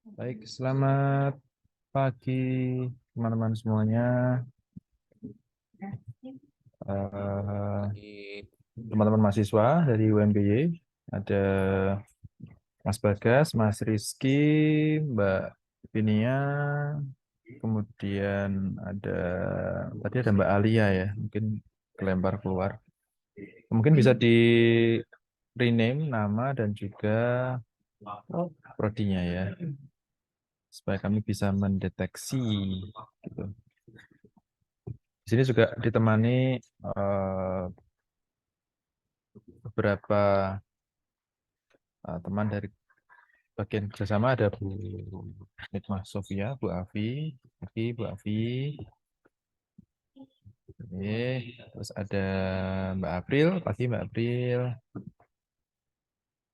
Baik, selamat pagi teman-teman semuanya. Eh, Pagi. Teman-teman mahasiswa dari UMBY, ada Mas Bagas, Mas Rizky, Mbak Vinia, kemudian tadi ada Mbak Alia ya, mungkin kelempar keluar. Mungkin bisa di rename nama dan juga prodinya ya, supaya kami bisa mendeteksi gitu. Di sini juga ditemani beberapa teman dari bagian kerjasama, ada Bu Nikmah Sofia, Bu Bu Afi, terus ada Mbak April, pagi Mbak April,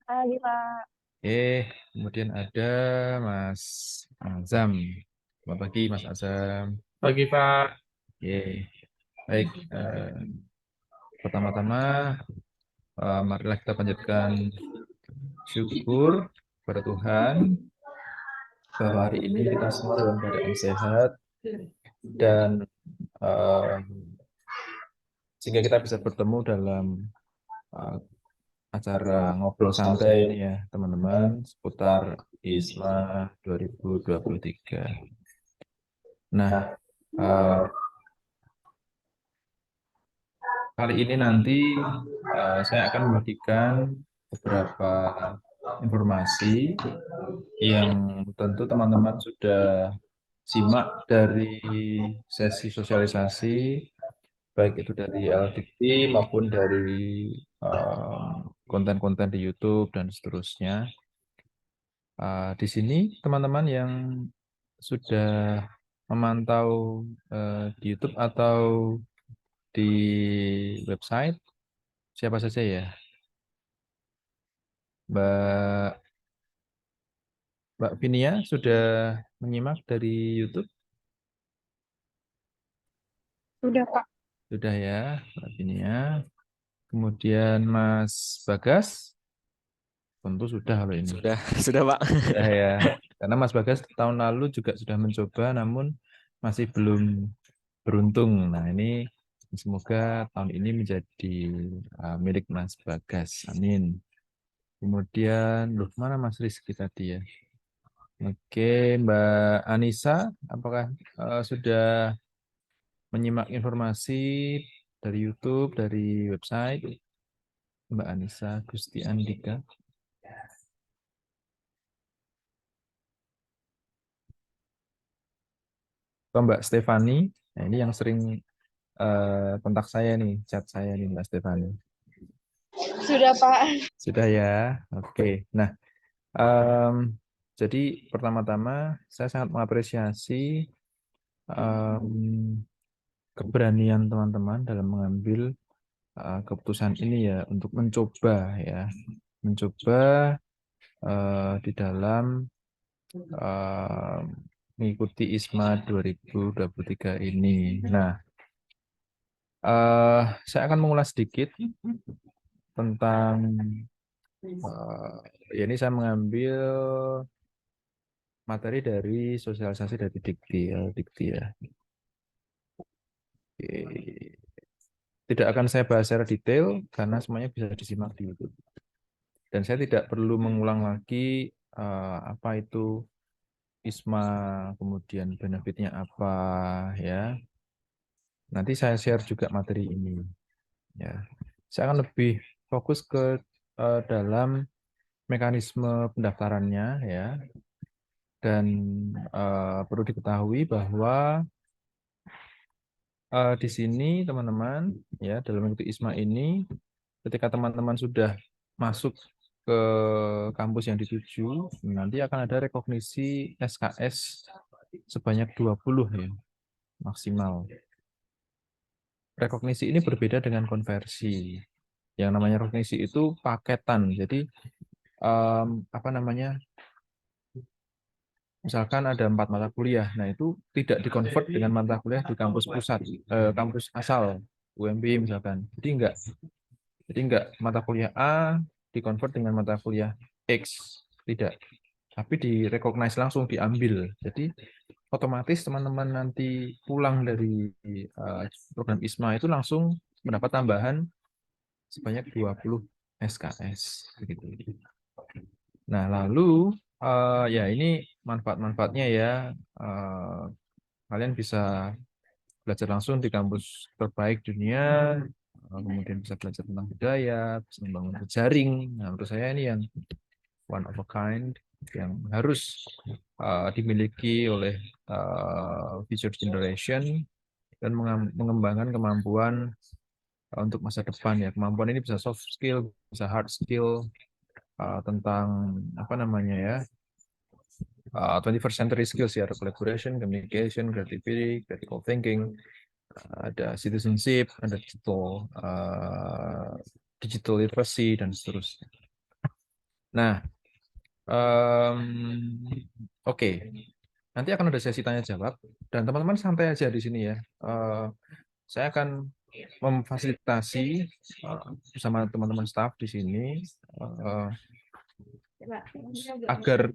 Pagi, Pak. kemudian ada Mas Azam, selamat pagi Mas Azam. Pagi, Pak. Baik, pertama-tama marilah kita panjatkan syukur kepada Tuhan bahwa hari ini kita semua dalam keadaan sehat dan eh, sehingga kita bisa bertemu dalam eh, acara ngobrol santai ini ya teman-teman seputar ISMA 2023. Nah, eh, kali ini nanti saya akan membagikan beberapa informasi yang tentu teman-teman sudah simak dari sesi sosialisasi, baik itu dari LDikti maupun dari konten-konten di YouTube dan seterusnya. Di sini teman-teman yang sudah memantau di YouTube atau di website, siapa saja ya? Mbak Mbak Vinia sudah menyimak dari YouTube? Sudah, Pak. Sudah ya, Mbak Vinia. Kemudian Mas Bagas, tentu sudah kalau ini. Sudah, Pak. Sudah ya, karena Mas Bagas tahun lalu juga sudah mencoba, namun masih belum beruntung. Nah, ini semoga tahun ini menjadi milik Mas Bagas. Amin. Kemudian, loh, mana Mas Rizky tadi ya? Oke, Mbak Anissa, apakah sudah menyimak informasi dari YouTube, dari website? Mbak Anissa Gusti Andika. Atau Mbak Stefani, nah ini yang sering kontak saya nih, chat saya nih Mbak Stefani. Sudah, Pak. Sudah ya, oke. Nah, em, jadi pertama-tama saya sangat mengapresiasi em, keberanian teman-teman dalam mengambil keputusan ini ya untuk mencoba ya, mencoba di dalam em, mengikuti ISMA 2023 ini. Nah, saya akan mengulas sedikit tentang ya ini saya mengambil materi dari sosialisasi dari Dikti ya, Dikti ya. Oke. Tidak akan saya bahas secara detail karena semuanya bisa disimak di YouTube. Dan saya tidak perlu mengulang lagi apa itu ISMA, kemudian benefitnya apa ya. Nanti saya share juga materi ini ya. Saya akan lebih fokus ke dalam mekanisme pendaftarannya ya. Dan perlu diketahui bahwa di sini teman-teman ya dalam mengikuti ISMA ini ketika teman-teman sudah masuk ke kampus yang dituju nanti akan ada rekognisi SKS sebanyak 20 ya maksimal. Rekognisi ini berbeda dengan konversi. Yang namanya rekognisi itu paketan. Jadi apa namanya? Misalkan ada 4 mata kuliah, nah itu tidak dikonvert dengan mata kuliah di kampus pusat, kampus asal UMB misalkan. Jadi enggak mata kuliah A dikonvert dengan mata kuliah X, tidak. tapi di-recognize langsung, diambil. Jadi otomatis teman-teman nanti pulang dari program ISMA itu langsung mendapat tambahan sebanyak 20 SKS. Begitu. Nah, lalu ya ini manfaat-manfaatnya ya. Kalian bisa belajar langsung di kampus terbaik dunia, kemudian bisa belajar tentang budaya, bisa membangun jejaring. Nah, menurut saya ini yang one of a kind yang harus dimiliki oleh future generation dan mengembangkan kemampuan untuk masa depan ya. Kemampuan ini bisa soft skill, bisa hard skill tentang apa namanya ya 21st century skills ya, ada collaboration, communication, creativity, critical thinking, ada citizenship, ada digital literacy dan seterusnya. Nah, oke. Nanti akan ada sesi tanya jawab dan teman-teman santai aja di sini ya. Saya akan memfasilitasi bersama teman-teman staff di sini agar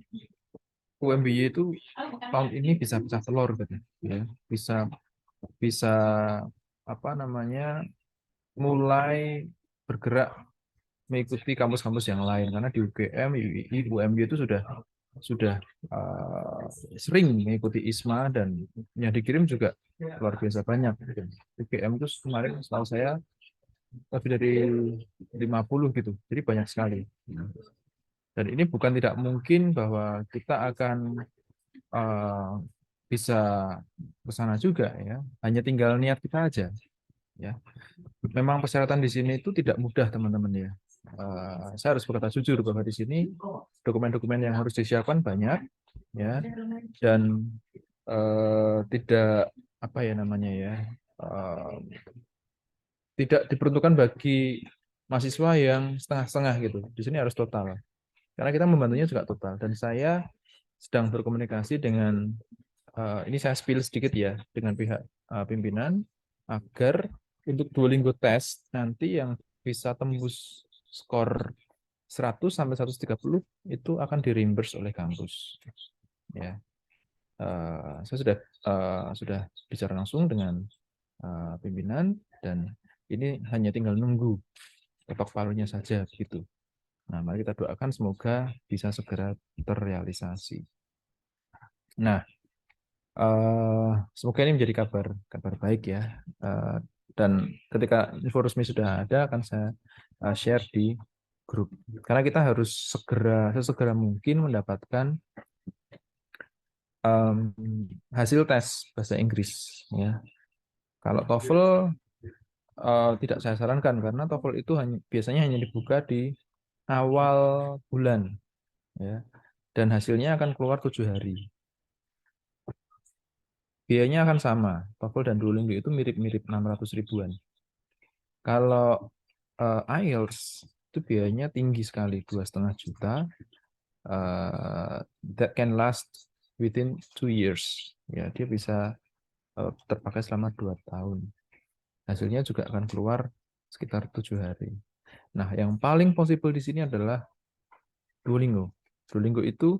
UMBY itu tahun ini bisa pecah telur gitu ya. Bisa bisa apa namanya mulai bergerak mengikuti kampus-kampus yang lain karena di UGM, UII, UMY itu sudah sering mengikuti ISMA dan yang dikirim juga luar biasa banyak. UGM itu kemarin setahu saya lebih dari 50 gitu, jadi banyak sekali. Dan ini bukan tidak mungkin bahwa kita akan bisa ke sana juga ya, hanya tinggal niat kita aja ya. Memang persyaratan di sini itu tidak mudah teman-teman ya. Saya harus berkata jujur bahwa di sini dokumen-dokumen yang harus disiapkan banyak ya dan tidak apa ya namanya ya tidak diperuntukkan bagi mahasiswa yang setengah-setengah gitu. Di sini harus total karena kita membantunya juga total dan saya sedang berkomunikasi dengan ini saya spill sedikit ya dengan pihak pimpinan agar untuk Duolingo test nanti yang bisa tembus skor 100 sampai 130 itu akan di reimburse oleh kampus. Ya, saya sudah bicara langsung dengan pimpinan dan ini hanya tinggal nunggu ketok palunya saja gitu. Nah, mari kita doakan semoga bisa segera terrealisasi. Nah, semoga ini menjadi kabar baik ya. Dan ketika info resmi sudah ada akan saya share di grup. Karena kita harus sesegera mungkin mendapatkan hasil tes bahasa Inggris ya. Kalau TOEFL tidak saya sarankan karena TOEFL itu biasanya hanya dibuka di awal bulan ya. Dan hasilnya akan keluar 7 hari. Biayanya akan sama. TOEFL dan Duolingo itu mirip-mirip 600 ribuan. Kalau IELTS itu biayanya tinggi sekali, 2,5 juta. That can last within 2 years. Ya, dia bisa terpakai selama 2 tahun. Hasilnya juga akan keluar sekitar 7 hari. Nah, yang paling possible di sini adalah Duolingo. Duolingo itu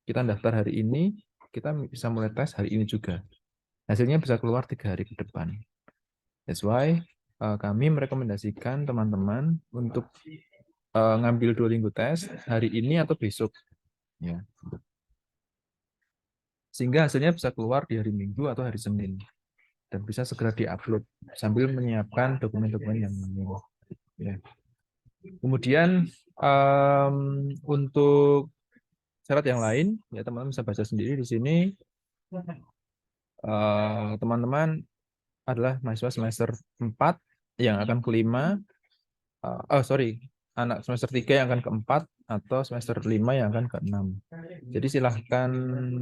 kita daftar hari ini, kita bisa mulai tes hari ini juga. Hasilnya bisa keluar 3 hari ke depan. That's why kami merekomendasikan teman-teman untuk ngambil Duolingo test hari ini atau besok. Ya. Sehingga hasilnya bisa keluar di hari Minggu atau hari Senin. Dan bisa segera diupload sambil menyiapkan dokumen-dokumen yang lain. Ya. Kemudian untuk syarat yang lain, ya teman-teman bisa baca sendiri di sini. Teman-teman adalah mahasiswa semester 4 yang akan kelima. Sorry, anak semester 3 yang akan keempat atau semester 5 yang akan keenam. Jadi silahkan,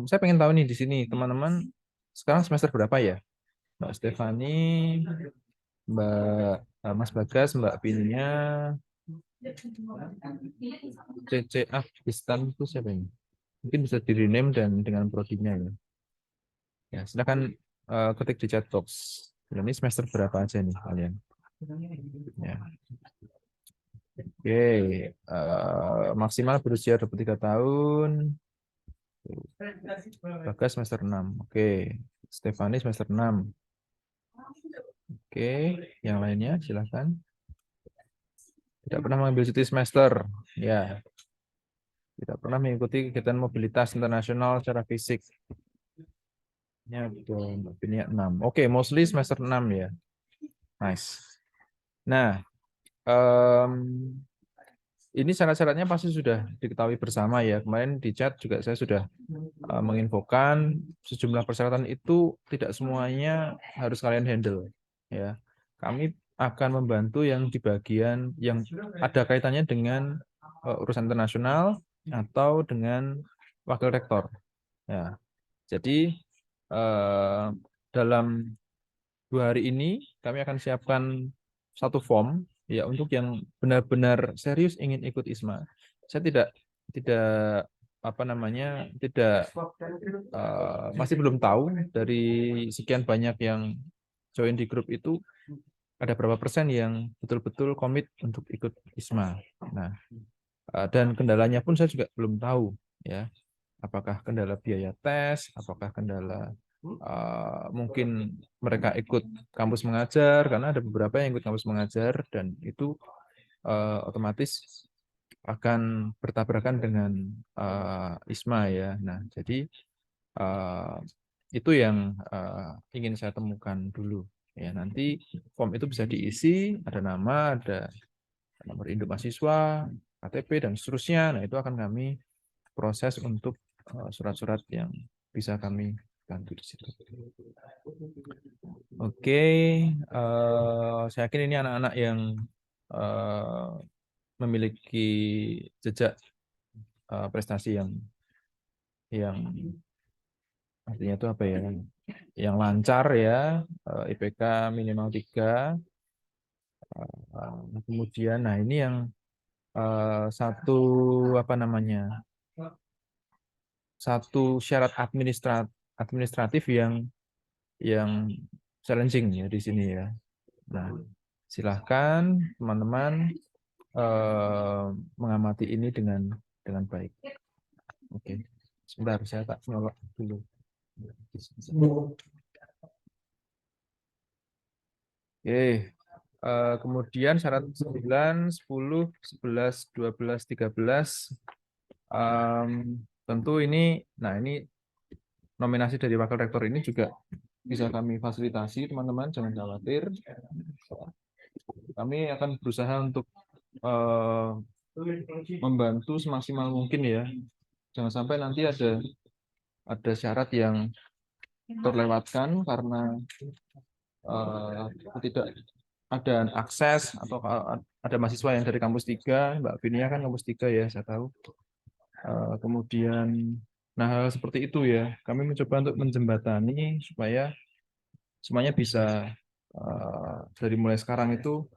saya pengen tahu nih di sini teman-teman sekarang semester berapa ya? Mbak Stefani, Mas Bagas, Mbak Pinya, CCA Istan itu siapa ini? Mungkin bisa di rename dan dengan prodinya ya. Ya, silakan ketik di chat box. Ini semester berapa aja nih kalian? Ya. Oke, maksimal berusia 23 tahun. Bagas semester 6. Oke. Stefani semester 6. Oke, yang lainnya silakan. Tidak pernah mengambil cuti semester. Ya, tidak pernah mengikuti kegiatan mobilitas internasional secara fisik. Ya, betul. Ini 6. Oke, mostly semester 6 ya. Nice. Nah, ini syarat-syaratnya pasti sudah diketahui bersama ya. Kemarin di chat juga saya sudah menginfokan sejumlah persyaratan itu tidak semuanya harus kalian handle ya. Kami akan membantu yang di bagian yang ada kaitannya dengan urusan internasional atau dengan wakil rektor ya. Jadi dalam 2 hari ini kami akan siapkan satu form ya untuk yang benar-benar serius ingin ikut ISMA. Saya tidak apa namanya tidak masih belum tahu dari sekian banyak yang join di grup itu ada berapa persen yang betul-betul komit untuk ikut ISMA. Nah, dan kendalanya pun saya juga belum tahu ya. Apakah kendala biaya tes, apakah kendala mungkin mereka ikut kampus mengajar, karena ada beberapa yang ikut kampus mengajar dan itu otomatis akan bertabrakan dengan ISMA ya. Nah, jadi itu yang ingin saya temukan dulu. Ya, nanti form itu bisa diisi, ada nama, ada nomor induk mahasiswa, KTP dan seterusnya. Nah, itu akan kami proses untuk surat-surat yang bisa kami bantu di situ. Oke, saya yakin ini anak-anak yang memiliki jejak prestasi yang artinya itu apa ya? Yang lancar ya, IPK minimal 3. Kemudian, nah ini yang satu apa namanya? Satu syarat administratif yang challenging ya di sini ya. Nah, silahkan teman-teman mengamati ini dengan baik. Oke, sebentar saya tak nyolok dulu. Oke, kemudian syarat 9, 10, 11, 12, 13. Tentu ini, nah ini nominasi dari wakil rektor ini juga bisa kami fasilitasi teman-teman, jangan khawatir. Kami akan berusaha untuk membantu semaksimal mungkin ya. Jangan sampai nanti ada syarat yang terlewatkan karena tidak ada akses atau ada mahasiswa yang dari kampus 3, Mbak Vinia kan kampus 3 ya, saya tahu. Kemudian, nah hal seperti itu ya, kami mencoba untuk menjembatani supaya semuanya bisa dari mulai sekarang itu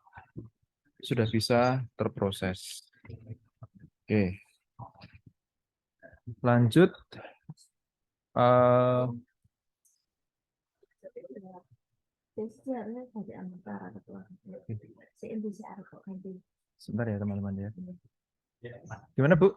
sudah bisa terproses. Oke, lanjut. Sebentar ya teman-teman ya. Gimana Bu?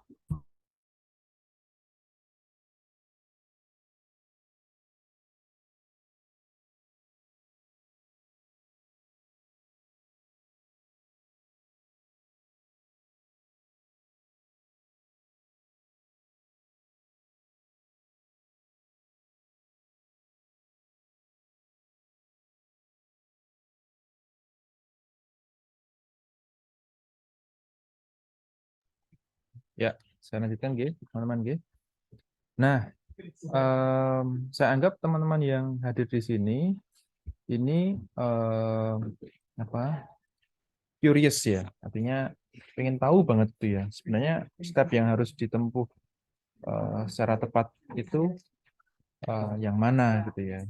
Ya, saya lanjutkan G, teman-teman G. Nah, saya anggap teman-teman yang hadir di sini ini apa? Curious ya, artinya pengen tahu banget tuh ya. Sebenarnya step yang harus ditempuh secara tepat itu yang mana gitu ya.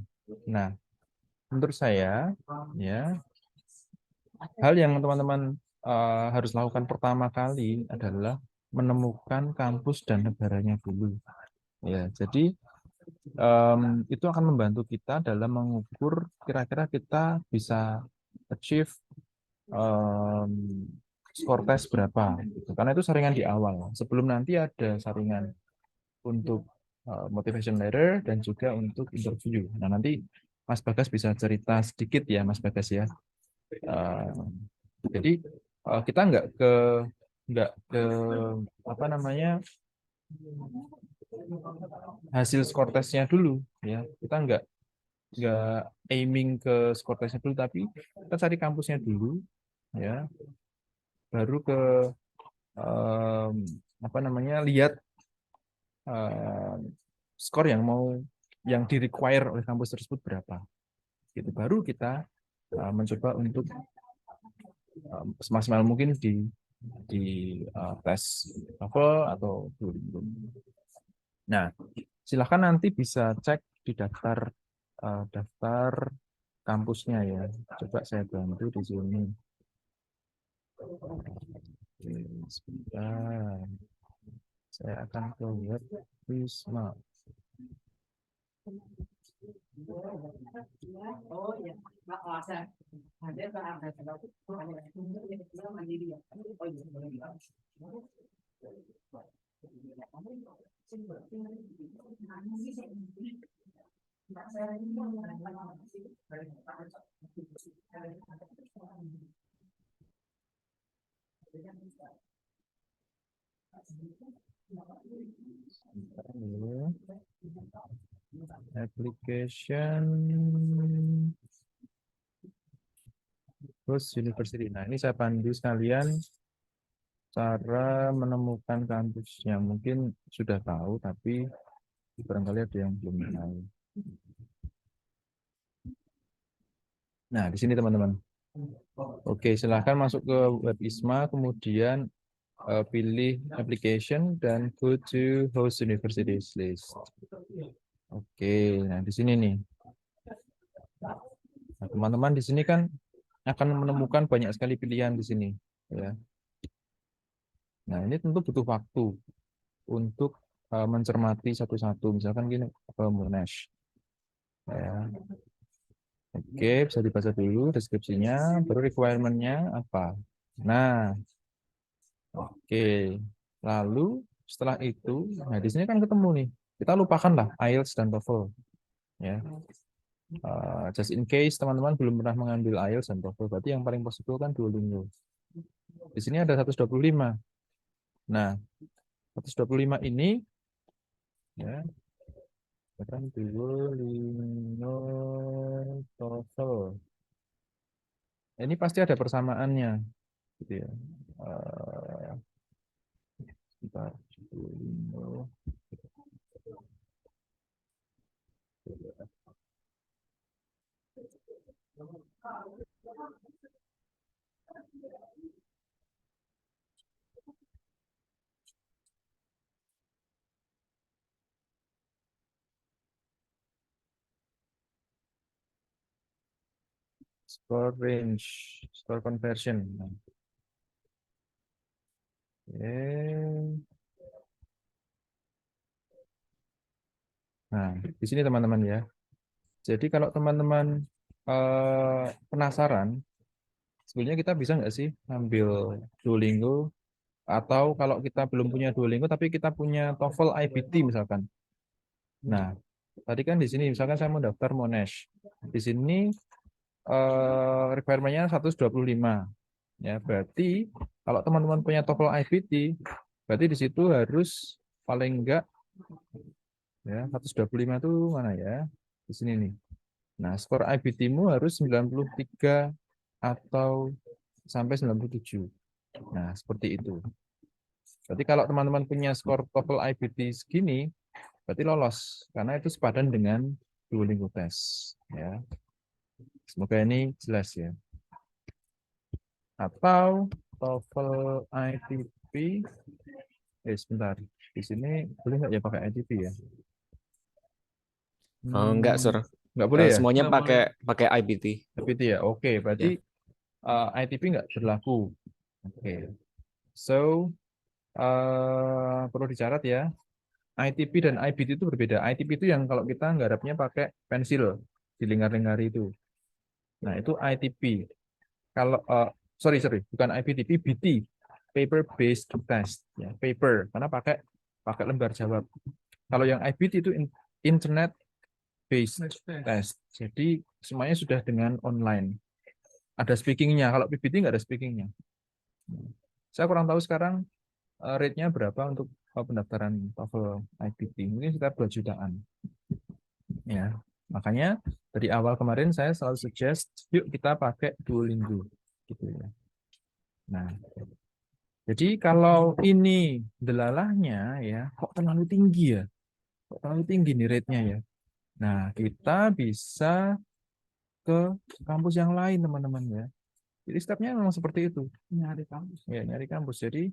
Nah, menurut saya ya hal yang teman-teman harus lakukan pertama kali adalah menemukan kampus dan negaranya dulu. Ya, jadi itu akan membantu kita dalam mengukur kira-kira kita bisa achieve skor tes berapa. Gitu. Karena itu saringan di awal. Sebelum nanti ada saringan untuk motivation letter dan juga untuk interview. Nah, nanti Mas Bagas bisa cerita sedikit ya, Mas Bagas ya. Jadi kita nggak ke apa namanya hasil skor tesnya dulu ya. Kita nggak aiming ke skor tesnya dulu, tapi kita cari kampusnya dulu ya. Baru ke apa namanya lihat skor yang di require oleh kampus tersebut berapa. Itu baru kita mencoba untuk semaksimal mungkin di tes TOEFL atau Duolingo. Nah, silahkan nanti bisa cek di daftar kampusnya ya. Coba saya bantu di sini. Oke, sebentar. Saya akan ke web Wisma. Application host university. Nah, ini saya pandu sekalian cara menemukan kampusnya. Mungkin sudah tahu, tapi barangkali ada yang belum tahu. Nah, di sini teman-teman. Oke, silahkan masuk ke web ISMA, kemudian pilih application dan go to host universities list. Oke, nah di sini nih. Nah, teman-teman di sini kan akan menemukan banyak sekali pilihan di sini, ya. Nah, ini tentu butuh waktu untuk mencermati satu-satu. Misalkan gini, Monash. Ya. Oke, bisa dibaca dulu deskripsinya, baru requirement-nya apa. Nah, oke. Lalu setelah itu, nah di sini kan ketemu nih. Kita lupakanlah IELTS dan TOEFL, ya. Just in case teman-teman belum pernah mengambil IELTS dan TOEFL, berarti yang paling possible kan Duolingo. Di sini ada 125. Nah, 125 ini ya, kan Duolingo TOEFL. Ini pasti ada persamaannya, gitu ya. Sebentar, Duolingo. Score range, score conversion. Oke. Nah, di sini teman-teman ya. Jadi kalau teman-teman penasaran, sebenarnya kita bisa nggak sih ambil Duolingo, atau kalau kita belum punya Duolingo tapi kita punya TOEFL IBT misalkan. Nah, tadi kan di sini misalkan saya mau daftar Monash. Di sini requirement-nya 125. Ya, berarti kalau teman-teman punya TOEFL IBT, berarti di situ harus paling enggak ya 125 itu mana ya? Di sini nih. Nah, skor IBT-mu harus 93 atau sampai 97. Nah, seperti itu. Berarti kalau teman-teman punya skor TOEFL IBT segini, berarti lolos karena itu sepadan dengan Duolingo test, ya. Semoga ini jelas ya. Atau TOEFL ITP, sebentar. Di sini boleh nggak ya pakai ITP ya? Enggak, Sir. Nggak boleh ya? Semuanya pakai IBT. ITP ya. Oke, berarti ITP nggak berlaku. Oke. So, perlu dicatat ya. ITP dan IBT itu berbeda. ITP itu yang kalau kita nggarapnya pakai pensil di lingkar-lingkar itu. Nah, itu ITP. Kalau sorry, bukan IBTP, BT, paper based test ya, paper karena pakai lembar jawab. Kalau yang IBT itu internet based test. Jadi semuanya sudah dengan online. Ada speakingnya. Kalau PBT nggak ada speakingnya. Saya kurang tahu sekarang rate-nya berapa untuk pendaftaran TOEFL IBT. Mungkin sekitar 2 jutaan. Ya, makanya dari awal kemarin saya selalu suggest, yuk kita pakai Duolingo. Gitu ya. Nah, jadi kalau ini delalahnya ya, kok terlalu tinggi ya? Kok terlalu tinggi nih rate-nya ya? Nah, kita bisa ke kampus yang lain, teman-teman ya. Jadi stepnya memang seperti itu. Nyari kampus. Ya, nyari kampus. Jadi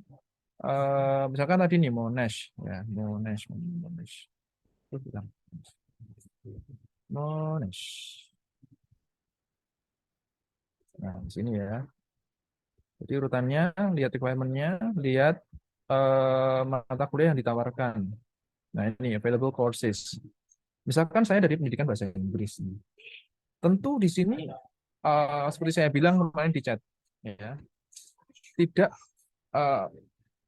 misalkan tadi nih Monash ya, Monash. Terus bilang Monash. Nah, di sini ya. Jadi urutannya, lihat requirement-nya, lihat mata kuliah yang ditawarkan. Nah, ini available courses. Misalkan saya dari pendidikan bahasa Inggris. Tentu di sini seperti saya bilang kemarin di chat, ya, tidak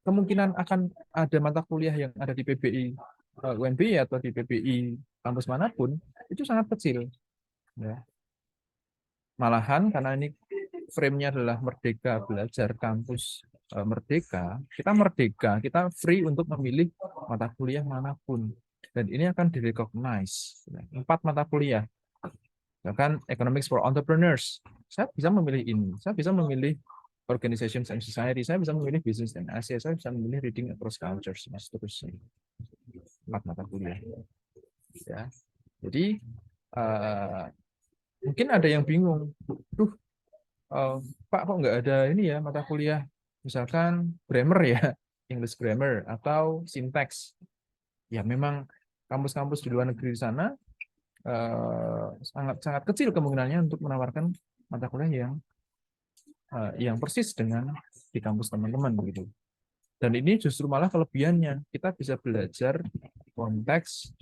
kemungkinan akan ada mata kuliah yang ada di PBI UNBY atau di PBI kampus manapun itu sangat kecil. Ya. Malahan karena ini frame-nya adalah Merdeka Belajar Kampus Merdeka, kita free untuk memilih mata kuliah manapun. Dan ini akan direcognize. 4 mata kuliah. Bahkan Economics for Entrepreneurs. Saya bisa memilih ini. Saya bisa memilih Organizations and Society. Saya bisa memilih Business and Asia. Saya bisa memilih Reading Across Cultures. Dan seterusnya. 4 mata kuliah. Ya. Jadi, mungkin ada yang bingung. Duh, Pak, kok nggak ada ini ya mata kuliah, misalkan grammar ya, English grammar atau syntax. Ya memang kampus-kampus di luar negeri di sana sangat kecil kemungkinannya untuk menawarkan mata kuliah yang persis dengan di kampus teman-teman begitu. Dan ini justru malah kelebihannya, kita bisa belajar konteks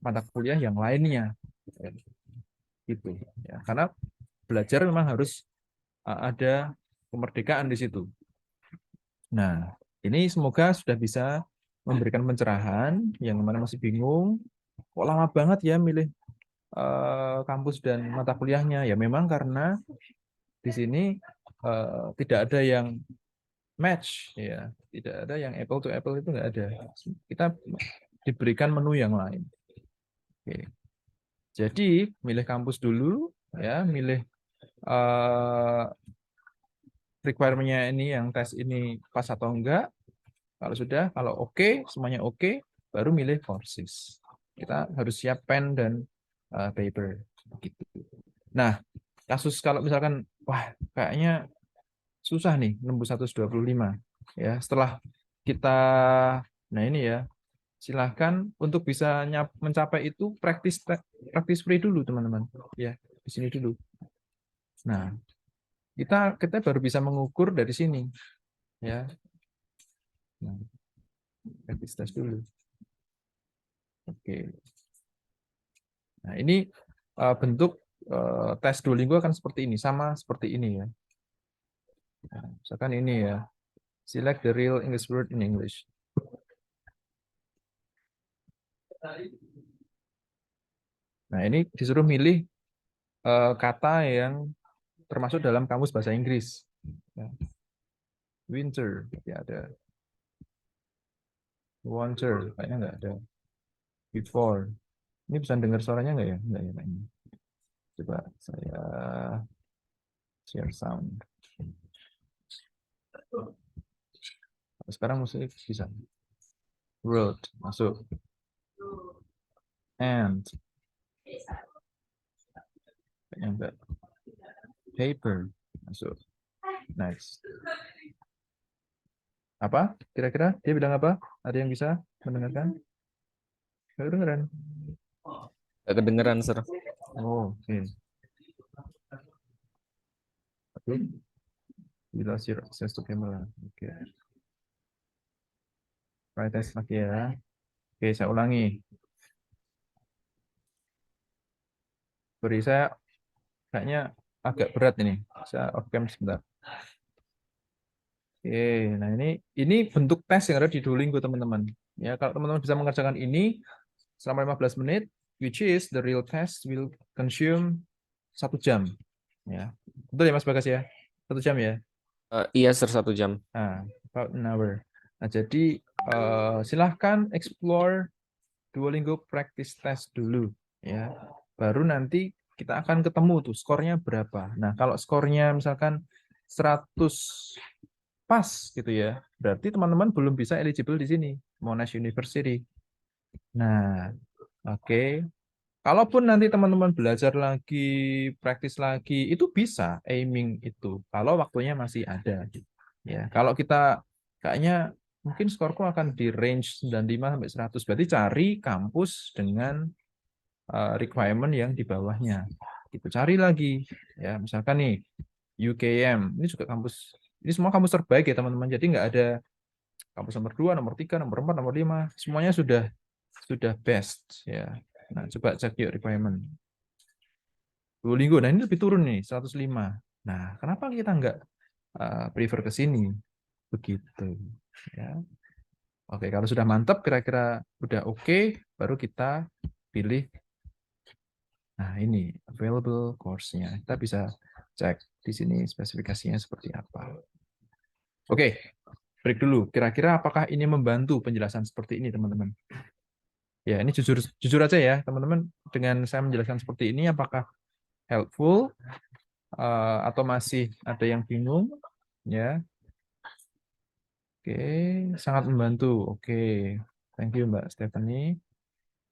mata kuliah yang lainnya, gitu. Ya, karena belajar memang harus ada kemerdekaan di situ. Nah, ini semoga sudah bisa memberikan pencerahan yang mana masih bingung, kok lama banget ya milih kampus dan mata kuliahnya. Ya memang karena di sini tidak ada yang match, ya, tidak ada yang apple to apple, itu nggak ada. Kita diberikan menu yang lain. Oke. Jadi milih kampus dulu, ya, milih requirement-nya ini, yang tes ini pas atau enggak. Kalau sudah, kalau oke, semuanya oke, baru milih courses. Kita harus siap pen dan paper. Gitu. Nah, kasus kalau misalkan, wah kayaknya susah nih nembus 125. Ya, setelah kita, nah ini ya, silahkan untuk bisa mencapai itu praktis free dulu teman-teman. Ya, di sini dulu. Nah, kita baru bisa mengukur dari sini. Ya, nah, praktis tes dulu. Oke. Nah, ini bentuk tes Duolingo akan seperti ini, sama seperti ini ya. Nah, misalkan ini ya, select the real English word in English. Nah, ini disuruh milih kata yang termasuk dalam kamus bahasa Inggris. Ya. Winter, ya ada. Winter, kayaknya nggak ada. Before. Ini bisa dengar suaranya nggak ya? Nggak ya, kayaknya. Coba saya share sound. Sekarang musik bisa. Road, masuk. And. Kayaknya enggak. Paper, masuk. Nice. Apa? Kira-kira dia bilang apa? Ada yang bisa mendengarkan? Nggak kedengeran. Gak kedengeran, Sir. Oh, oke. Oke. Bila access to camera. Oke. Try test lagi ya. Oke, saya ulangi. Beri saya kayaknya agak berat ini. Saya off cam sebentar. Oke, nah ini bentuk tes yang ada di Duolingo, teman-teman. Ya, kalau teman-teman bisa mengerjakan ini selama 15 menit, which is the real test will consume 1 jam. Ya, betul ya Mas Bagas ya? 1 jam ya? Iya, sir, 1 jam. About an hour. Nah, jadi silahkan explore Duolingo practice test dulu ya. Baru nanti kita akan ketemu tuh skornya berapa. Nah, kalau skornya misalkan 100 pas gitu ya, berarti teman-teman belum bisa eligible di sini, Monash University. Nah, oke. Kalaupun nanti teman-teman belajar lagi, praktis lagi, itu bisa aiming itu kalau waktunya masih ada. Ya, kalau kita kayaknya mungkin skorku akan di range 95 sampai 100. Berarti cari kampus dengan requirement yang di bawahnya. Itu cari lagi. Ya, misalkan nih UKM, ini juga kampus, ini semua kampus terbaik ya teman-teman. Jadi nggak ada kampus nomor 2, nomor 3, nomor 4, nomor 5. Semuanya sudah best ya. Nah, coba cek yuk requirement. Duolingo, nah ini lebih turun nih, 105. Nah, kenapa kita nggak prefer ke sini? Begitu. Ya. Oke, kalau sudah mantap, kira-kira udah oke, baru kita pilih. Nah, ini available course-nya. Kita bisa cek di sini spesifikasinya seperti apa. Oke, break dulu. Kira-kira apakah ini membantu penjelasan seperti ini, teman-teman? Ya, ini jujur aja ya, teman-teman. Dengan saya menjelaskan seperti ini, apakah helpful atau masih ada yang bingung? Ya, oke, sangat membantu. Oke, thank you Mbak Stephanie,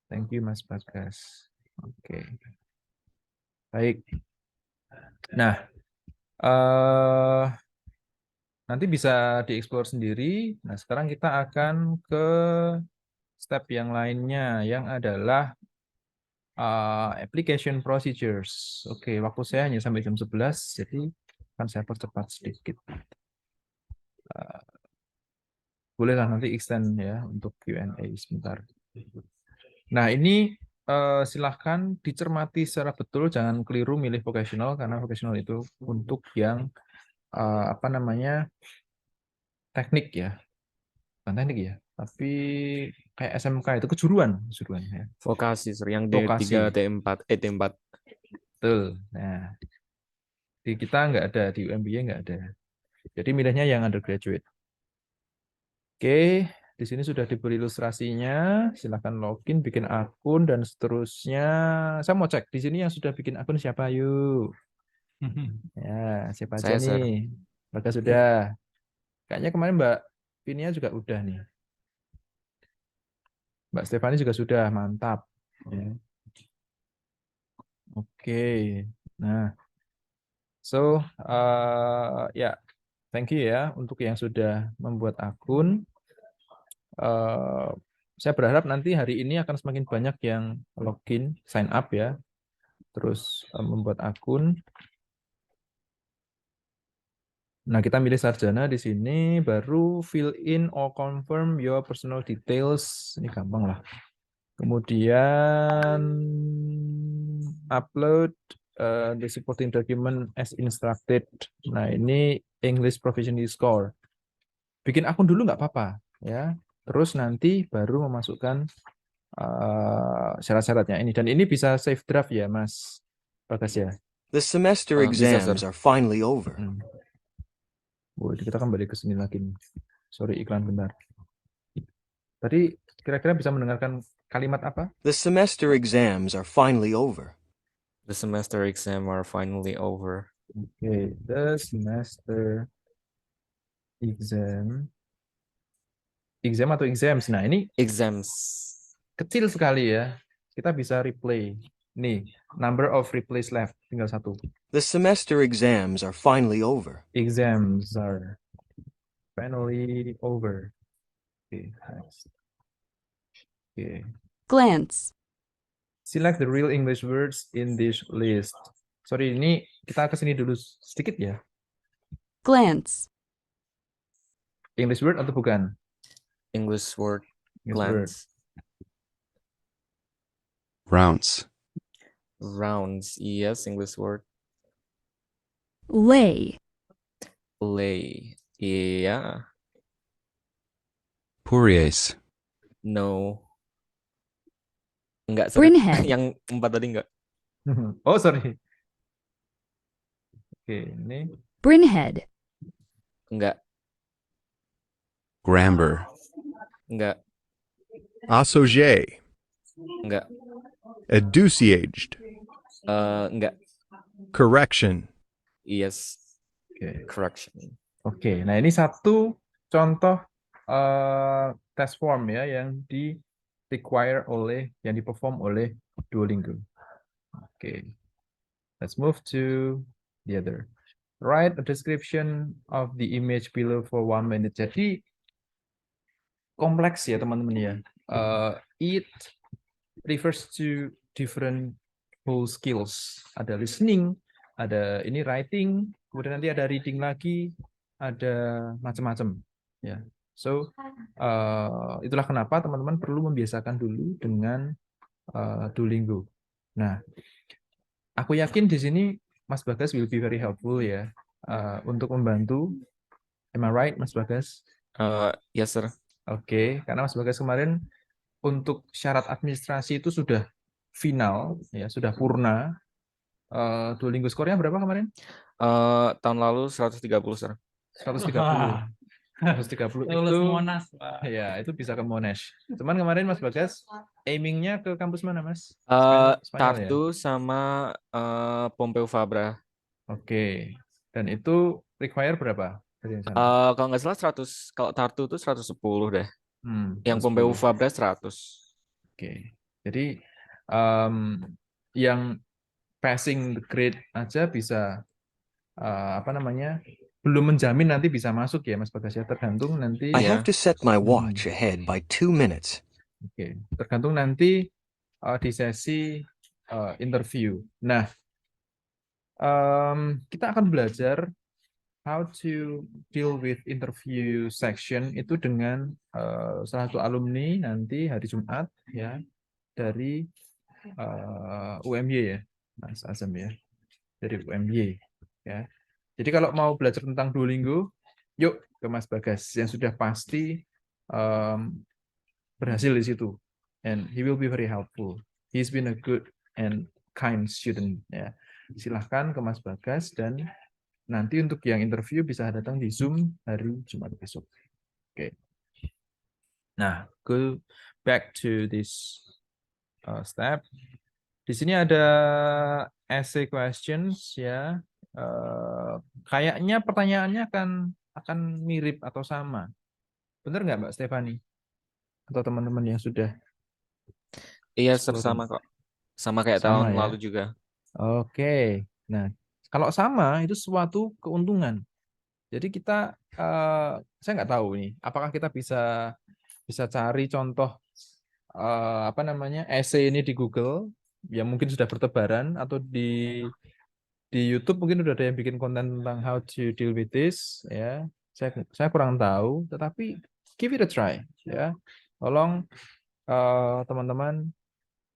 thank you Mas Bagas. Oke, baik. Nah, nanti bisa dieksplor sendiri. Nah, sekarang kita akan ke step yang lainnya, yang adalah application procedures. Oke, waktu saya hanya sampai jam 11, jadi akan saya percepat sedikit. Bolehlah nanti extend ya untuk Q&A sebentar. Nah, ini silahkan dicermati secara betul, jangan keliru milih vocational, karena vocational itu untuk yang apa namanya teknik ya, bukan teknik ya, tapi kayak SMK itu kejuruan ya. Vokasi, sir. Yang Vokasi. D3, D4, T4. Betul. Nah, di kita nggak ada, di UMBY nggak ada. Jadi milihnya yang undergraduate. Oke, di sini sudah diberi ilustrasinya. Silakan login, bikin akun, dan seterusnya. Saya mau cek di sini yang sudah bikin akun siapa, yuk. Ya, siapa aja Saya, sir. nih? Bagas sudah. Kayaknya kemarin Mbak Pinia juga udah nih. Mbak Stefani juga sudah, mantap. Ya. Oke. Nah, so ya, thank you ya untuk yang sudah membuat akun. Saya berharap nanti hari ini akan semakin banyak yang login, sign up ya, terus membuat akun. Nah, kita milih sarjana di sini, baru fill in or confirm your personal details. Ini gampang lah. Kemudian upload the supporting document as instructed. Nah, ini English Proficiency Score. Bikin akun dulu nggak apa-apa ya. Terus nanti baru memasukkan syarat-syaratnya ini. Dan ini bisa save draft ya, Mas Bagas ya. The semester Bisa, exams sir. are finally over. Boleh, kita kembali ke sini lagi nih. Sorry, iklan bentar. Tadi kira-kira bisa mendengarkan kalimat apa? The semester exams are finally over. The semester exam are finally over. Oke, the semester exam atau exams. Nah, ini Exams. kecil sekali ya. Kita bisa replay. Nih, number of replays left, tinggal 1. The semester exams are finally over. Exams are finally over. Oke, next. Oke. Glance. Select the real English words in this list. Sorry, ini kita ke sini dulu sedikit ya. Glance. English word atau bukan? English word. English word. Glance. Rounds. Rounds. Yes, English word. Lay. Lay. Yeah. Pouriers. No. Enggak, sir. Brinhead. Yang 4 tadi enggak. Oh, sorry. Oke, ini Brinhead. Enggak. Gramber. Enggak. Associé. Enggak. Educiaged. Enggak. Correction. Yes. oke. Correction. Oke, nah ini satu contoh test form ya yang yang diperform oleh Duolingo. Oke, let's move to the other. Write a description of the image below for 1 minute. Jadi kompleks ya teman-teman ya. It refers to different whole skills. Ada listening, ada ini writing, kemudian nanti ada reading lagi, ada macam-macam ya. So itulah kenapa teman-teman perlu membiasakan dulu dengan Duolingo. Nah, aku yakin di sini Mas Bagas will be very helpful ya untuk membantu. Am I right, Mas Bagas? Yes, sir. Oke, karena Mas Bagas kemarin untuk syarat administrasi itu sudah final ya, sudah purna. Duolingo skornya berapa kemarin? Tahun lalu 130, sir. 130. 130 itu Monas, Pak. ya itu bisa ke Monash. Cuman kemarin Mas Bagas aimingnya ke kampus mana, Mas? Spanyol ya? Tartu sama Pompeu Fabra. Oke. Dan itu require berapa dari sana? Kalau nggak salah 100, kalau Tartu itu 110 deh. Yang 110. Pompeu Fabra 100. Oke. Jadi yang passing the grade aja bisa belum menjamin nanti bisa masuk ya Mas Bagas ya, tergantung nanti I Yeah. have to set my watch ahead by 2 minutes. Oke, tergantung nanti di sesi interview. Nah, kita akan belajar how to deal with interview section itu dengan salah satu alumni nanti hari Jumat ya dari UMY ya, Mas Azam ya, dari UMY ya. Jadi kalau mau belajar tentang Duolingo, yuk ke Mas Bagas yang sudah pasti berhasil di situ. And he will be very helpful. He's been a good and kind student. Ya. Silahkan ke Mas Bagas dan nanti untuk yang interview bisa datang di Zoom hari Jumat besok. Oke. Nah, go back to this step. Di sini ada essay questions ya. Kayaknya pertanyaannya akan mirip atau sama. Benar nggak Mbak Stefani? Atau teman-teman yang sudah Iya, sir, Sepuluh. sama kok. Sama kayak Sama tahun ya? lalu juga. Oke. Nah, kalau sama itu suatu keuntungan. Jadi kita saya nggak tahu nih, apakah kita bisa cari contoh essay ini di Google yang mungkin sudah bertebaran atau di YouTube mungkin udah ada yang bikin konten tentang how to deal with this ya. Saya kurang tahu, tetapi give it a try ya. Tolong teman-teman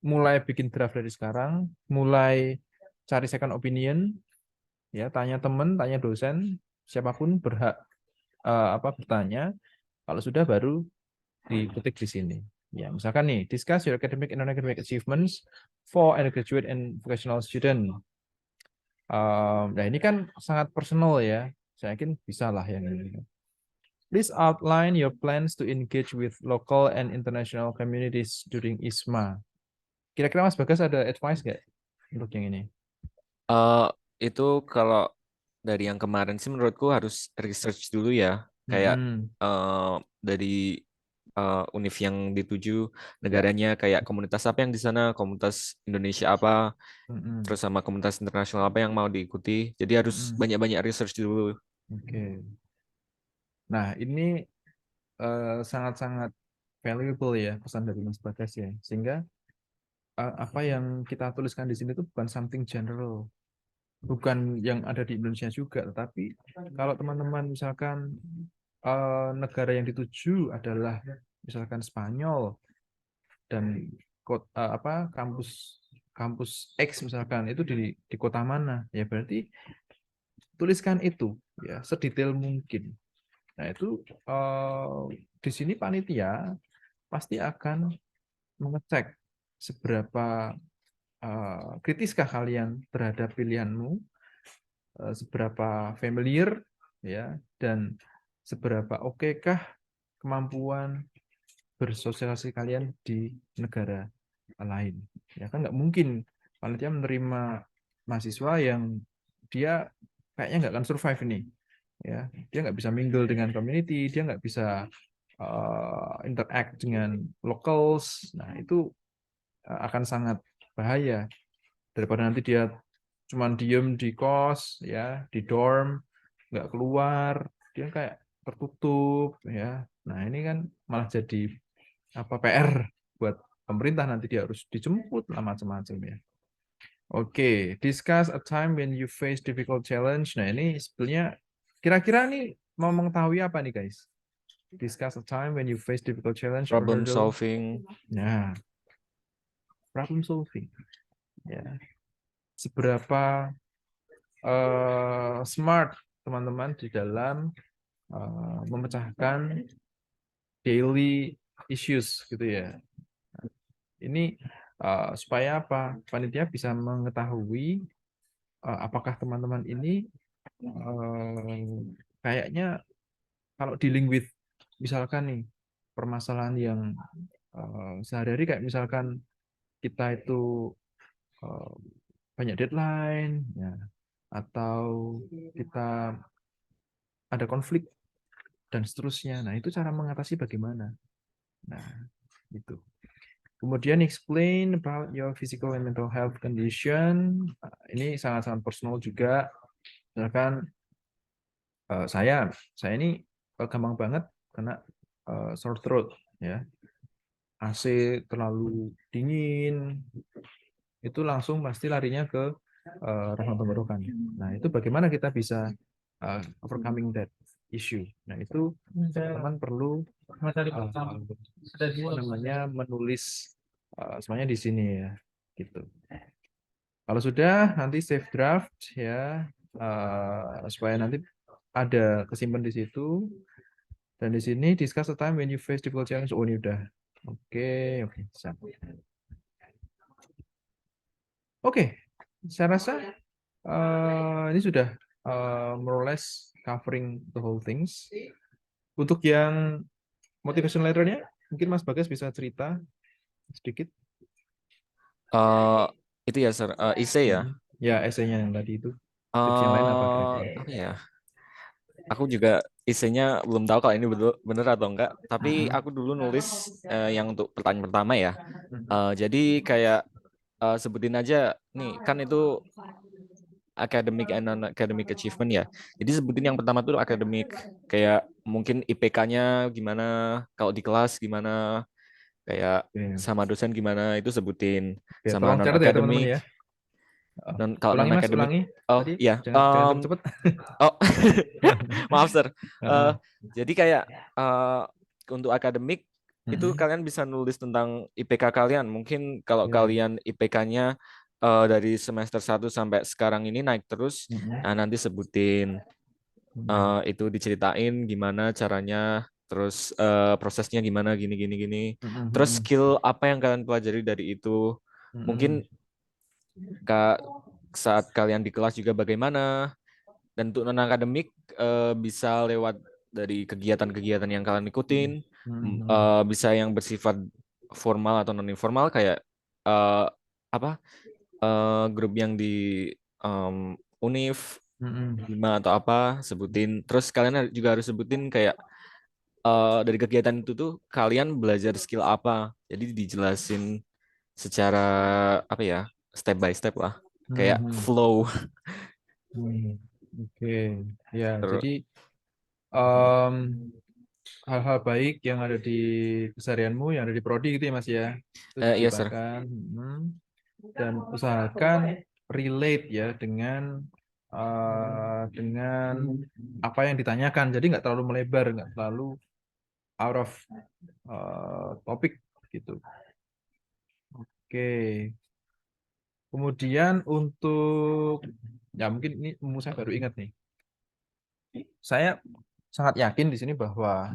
mulai bikin draft dari sekarang, mulai cari second opinion ya, tanya teman, tanya dosen, siapapun berhak bertanya. Kalau sudah baru diketik di sini. Ya, misalkan nih, discuss your academic and non-academic achievements for undergraduate and vocational student. Nah ini kan sangat personal ya. Saya yakin bisa lah yang ini. Please outline your plans to engage with local and international communities during ISMA. Kira-kira Mas Bagas ada advice nggak untuk yang ini? Itu kalau dari yang kemarin sih menurutku harus research dulu ya. Kayak dari univ yang dituju, negaranya kayak komunitas apa yang di sana, komunitas Indonesia apa, terus sama komunitas internasional apa yang mau diikuti. Jadi harus banyak-banyak research dulu. Oke. Nah, ini sangat-sangat valuable ya pesan dari Mas Bagas ya. Sehingga apa yang kita tuliskan di sini itu bukan something general. Bukan yang ada di Indonesia juga, tetapi kalau teman-teman misalkan negara yang dituju adalah misalkan Spanyol dan kampus X misalkan itu di kota mana ya, berarti tuliskan itu ya sedetail mungkin. Nah itu di sini panitia pasti akan mengecek seberapa kritiskah kalian terhadap pilihanmu, seberapa familiar ya, dan seberapa okekah kemampuan bersosialisasi kalian di negara lain. Ya kan nggak mungkin panitia menerima mahasiswa yang dia kayaknya nggak akan survive ini. Ya, dia nggak bisa mingle dengan community, dia nggak bisa interact dengan locals. Nah, itu akan sangat bahaya daripada nanti dia cuman diem di kos ya, di dorm, nggak keluar, dia kayak tertutup ya. Nah, ini kan malah jadi PR buat pemerintah, nanti dia harus dijemput lah macam-macam ya. Oke, discuss a time when you face difficult challenge. Nah, ini sebenarnya kira-kira nih mau mengetahui apa nih guys? Discuss a time when you face difficult challenge or Problem hurdle. solving. Nah, problem solving. Ya. Seberapa smart teman-teman di dalam memecahkan daily issues gitu ya. Ini supaya apa? Panitia bisa mengetahui apakah teman-teman ini kayaknya kalau dealing with misalkan nih permasalahan yang sehari-hari, kayak misalkan kita itu banyak deadline ya, atau kita ada konflik dan seterusnya. Nah, itu cara mengatasi bagaimana. Nah, itu. Kemudian explain about your physical and mental health condition. Ini sangat-sangat personal juga. Misalkan saya ini gampang banget kena sore throat ya. AC terlalu dingin, itu langsung pasti larinya ke rongga tenggorokan. Nah, itu bagaimana kita bisa overcoming that issue. Nah, itu teman-teman perlu namanya menulis semuanya di sini ya, gitu. Kalau sudah, nanti save draft ya, supaya nanti ada kesimpan di situ. Dan di sini discuss the time when you face difficult challenge. Oh, ini udah. Oke. Oke, saya rasa ini sudah more or less covering the whole things. Untuk yang motivation letter-nya, mungkin Mas Bagas bisa cerita sedikit. Itu ya, Sir. Essay ya. Ya, essay-nya yang tadi itu. Tips yang lain apa kira-kira? Apa ya? Aku juga essay-nya belum tahu kalau ini bener atau enggak. Tapi aku dulu nulis yang untuk pertanyaan pertama ya. Jadi kayak sebutin aja nih, kan itu academic and non-academic achievement ya. Jadi sebutin yang pertama tuh academic, kayak mungkin IPK-nya gimana, kalau di kelas gimana, kayak sama dosen gimana, itu sebutin. Oke, Sama tolong catat ya teman-teman non-academic. ya. Kalau Ulangi Mas, non-academic, ulangi. oh Tadi iya, jangan cepet-cepet. oh maaf Sir. Jadi kayak untuk akademik itu kalian bisa nulis tentang IPK kalian. Mungkin kalau kalian IPK-nya dari semester 1 sampai sekarang ini naik terus, nah nanti sebutin itu, diceritain gimana caranya, terus prosesnya gimana, gini. Terus skill apa yang kalian pelajari dari itu. Mungkin saat kalian di kelas juga bagaimana. Dan untuk non-akademik bisa lewat dari kegiatan-kegiatan yang kalian ikutin, bisa yang bersifat formal atau non-informal, kayak grup yang di univ, Bima atau apa, sebutin. Terus kalian juga harus sebutin kayak dari kegiatan itu tuh kalian belajar skill apa. Jadi dijelasin secara apa ya, step by step lah, kayak flow. Oke, ya. Terus, Jadi hal-hal baik yang ada di keseharianmu, yang ada di prodi gitu ya Mas ya, itu iya Sir. diceritakan. Dan usahakan relate ya dengan apa yang ditanyakan. Jadi nggak terlalu melebar, nggak terlalu out of topik gitu. Oke. Kemudian untuk ya mungkin ini saya baru ingat nih. Saya sangat yakin di sini bahwa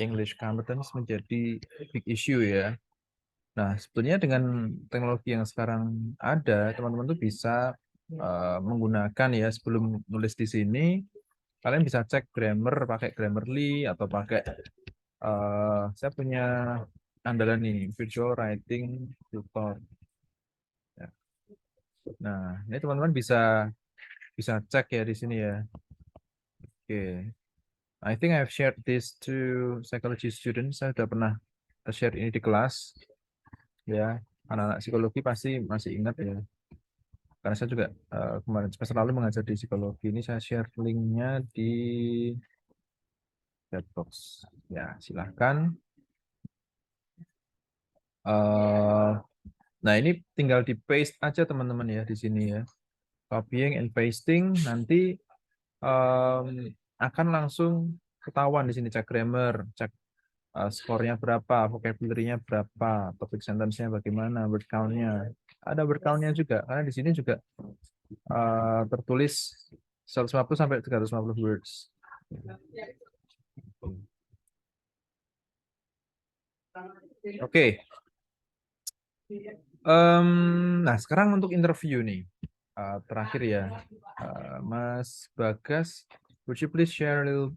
English competence menjadi big issue ya. Nah, sebetulnya dengan teknologi yang sekarang ada, teman-teman tuh bisa menggunakan ya sebelum nulis di sini, kalian bisa cek grammar pakai Grammarly atau pakai saya punya andalan ini Visual Writing Tutor. Ya. Nah, ini teman-teman bisa cek ya di sini ya. Oke. I think I've shared this to psychology students. Saya sudah pernah share ini di kelas. Ya, anak-anak psikologi pasti masih ingat ya. Karena saya juga kemarin semester lalu mengajar di psikologi. Ini saya share linknya di chat box. Ya, silahkan. Nah, ini tinggal di paste aja teman-teman ya di sini ya. Copying and pasting nanti akan langsung ketahuan di sini, cek grammar, cek skornya berapa, vocabulary-nya berapa, topik sentence-nya bagaimana, word count-nya. Ada word count-nya juga, karena di sini juga tertulis 150 sampai 350 words. Oke. Nah, sekarang untuk interview nih. Terakhir ya. Mas Bagas, would you please share a little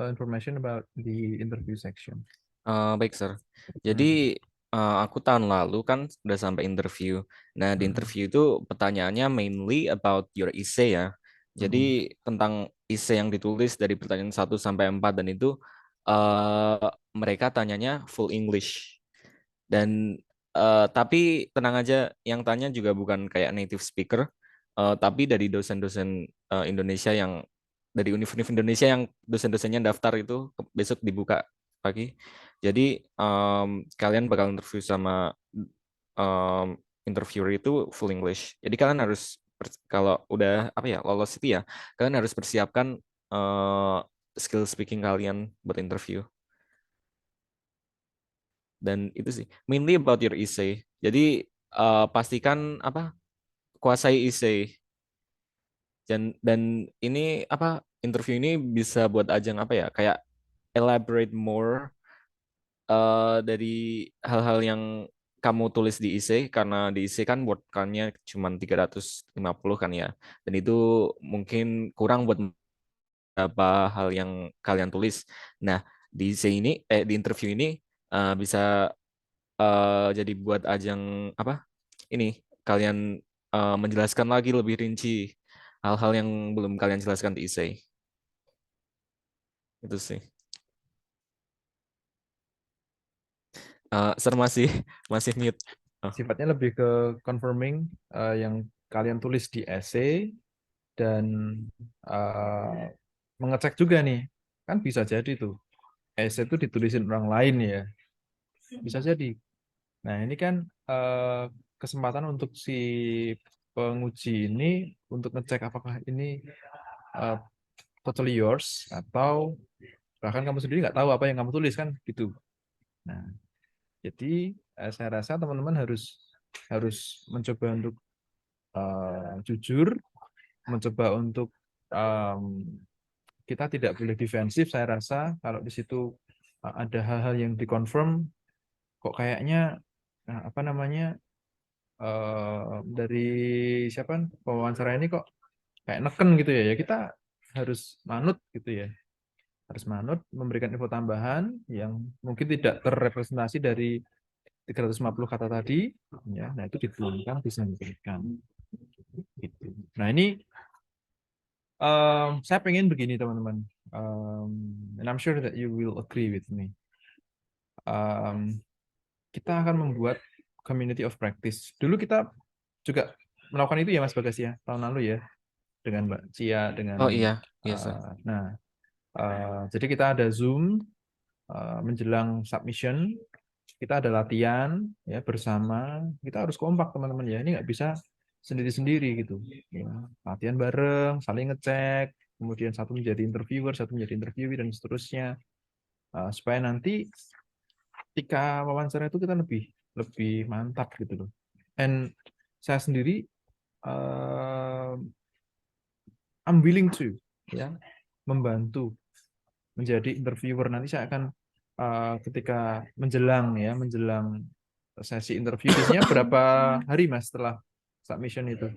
information about the interview section? Baik, Sir. Jadi aku tahun lalu kan udah sampai interview. Nah, di interview itu pertanyaannya mainly about your essay ya. Jadi tentang essay yang ditulis dari pertanyaan 1 sampai 4 dan itu mereka tanyanya full English. Dan tapi tenang aja, yang tanya juga bukan kayak native speaker, tapi dari dosen-dosen Indonesia yang dari Univ Indonesia yang dosen-dosennya daftar itu besok dibuka pagi. Jadi kalian bakal interview sama interviewer itu full English. Jadi kalian harus kalau udah apa ya lolos itu ya, kalian harus persiapkan skill speaking kalian buat interview. Dan itu sih mainly about your essay. Jadi pastikan apa kuasai essay. Dan ini apa interview ini bisa buat ajang apa ya kayak elaborate more dari hal-hal yang kamu tulis di essay, karena di essay kan word count-nya cuma 350 kan ya. Dan itu mungkin kurang buat beberapa hal yang kalian tulis. Nah, di essay ini di interview ini bisa jadi buat ajang apa? Ini kalian menjelaskan lagi lebih rinci hal-hal yang belum kalian jelaskan di essay. Itu sih. Sir masih mute. Sifatnya lebih ke confirming yang kalian tulis di essay dan mengecek juga nih. Kan bisa jadi tuh essay itu ditulisin orang lain ya. Bisa jadi. Nah, ini kan kesempatan untuk si penguji ini untuk ngecek apakah ini totally yours atau bahkan kamu sendiri nggak tahu apa yang kamu tulis kan gitu. Nah, jadi saya rasa teman-teman harus mencoba untuk jujur, mencoba untuk kita tidak boleh defensif. Saya rasa kalau di situ ada hal-hal yang dikonfirm, kok kayaknya apa namanya dari siapa pewawancara ini kok kayak neken gitu ya, ya kita harus manut gitu ya. Harus manut, memberikan info tambahan yang mungkin tidak terrepresentasi dari 350 kata tadi, ya. Nah, itu dituangkan, bisa diberikan. Gitu. Nah, ini saya pengen begini, teman-teman. And I'm sure that you will agree with me. Kita akan membuat community of practice. Dulu kita juga melakukan itu ya, Mas Bagas ya, tahun lalu ya, dengan Mbak Cia, dengan. Oh iya, biasa. Nah, jadi kita ada Zoom menjelang submission, kita ada latihan ya bersama, kita harus kompak teman-teman ya, ini nggak bisa sendiri-sendiri gitu ya. Latihan bareng, saling ngecek, kemudian satu menjadi interviewer, satu menjadi interviewee dan seterusnya, supaya nanti ketika wawancara itu kita lebih mantap gitu loh. And saya sendiri I'm willing to ya membantu menjadi interviewer. Nanti saya akan ketika menjelang sesi interview, biasanya berapa hari Mas setelah submission itu?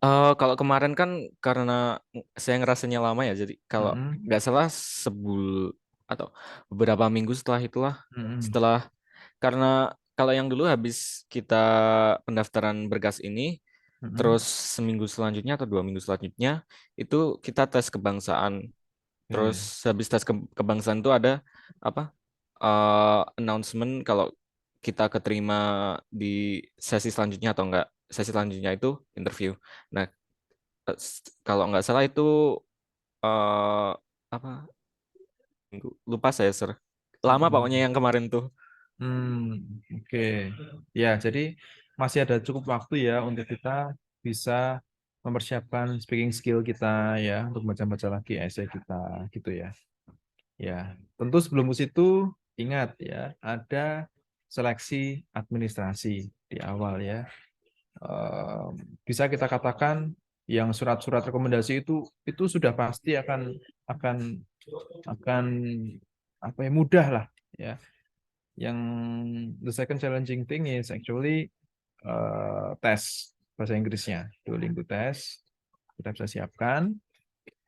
Kalau kemarin kan karena saya ngerasanya lama ya, jadi kalau Mm-mm. nggak salah atau beberapa minggu setelah itulah, Mm-mm. karena kalau yang dulu habis kita pendaftaran berkas ini, Mm-mm. terus seminggu selanjutnya atau 2 minggu selanjutnya itu kita tes kebangsaan. Oke. Terus habis tes kebangsaan itu ada apa? Announcement kalau kita keterima di sesi selanjutnya atau enggak. Sesi selanjutnya itu interview. Nah, kalau nggak salah itu eh apa? Lupa saya, Sir. Lama pokoknya Mm-mm. yang kemarin tuh. Oke. Ya, jadi masih ada cukup waktu ya untuk kita bisa mempersiapkan speaking skill kita ya, untuk baca-baca lagi essay kita gitu ya. Ya, tentu sebelum ke situ ingat ya, ada seleksi administrasi di awal ya. Eh, Bisa kita katakan yang surat-surat rekomendasi itu sudah pasti akan akan apa ya, mudah lah ya. Yang the second challenging thing is actually tes bahasa Inggrisnya, Duolingo tes kita bisa siapkan.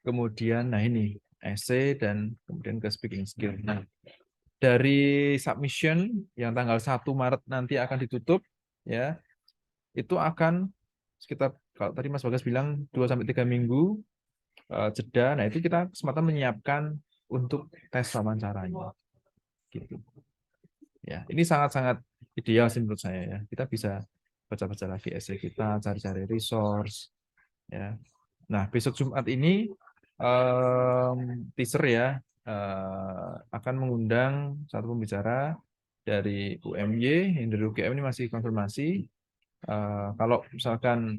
Kemudian, nah ini essay dan kemudian ke speaking skill. Nah, dari submission yang tanggal 1 Maret nanti akan ditutup, ya, itu akan sekitar, kalau tadi Mas Bagas bilang 2 sampai 3 minggu jeda. Nah, itu kita kesempatan menyiapkan untuk tes wawancaranya. Gitu. Ya, ini sangat-sangat ideal sih menurut saya ya. Kita bisa baca-baca lagi essay kita, cari-cari resource ya. Nah, besok Jumat ini teaser ya akan mengundang satu pembicara dari UMY, yang dari UGM ini masih konfirmasi. Kalau misalkan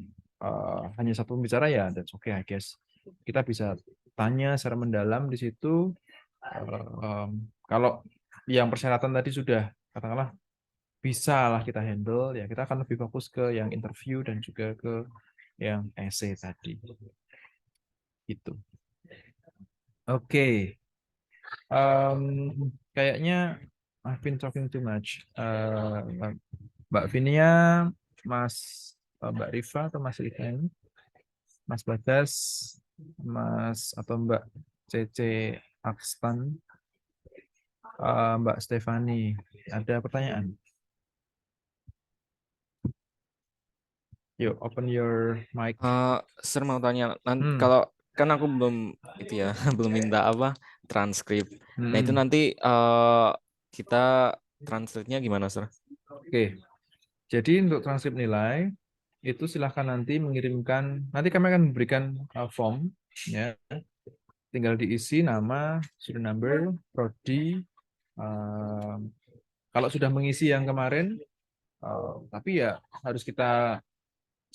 hanya satu pembicara ya, that's okay I guess. Kita bisa tanya secara mendalam di situ. Kalau yang persyaratan tadi sudah katakanlah bisa lah kita handle, ya kita akan lebih fokus ke yang interview dan juga ke yang essay tadi. Gitu. Oke. Kayaknya I've been talking too much. Mbak Vinia, Mbak Rifa atau Mas Rifa ini, Mas Bagas, Mas atau Mbak Cece Akstan, Mbak Stefani, ada pertanyaan? Yuk, open your mic. Sir mau tanya, kalau kan aku belum itu ya, belum minta transkrip. Nah itu nanti kita translate-nya gimana, Sir? Oke. Jadi untuk transkrip nilai itu silahkan nanti mengirimkan. Nanti kami akan memberikan form, ya. Tinggal diisi nama, student number, prodi. Kalau sudah mengisi yang kemarin, tapi ya harus kita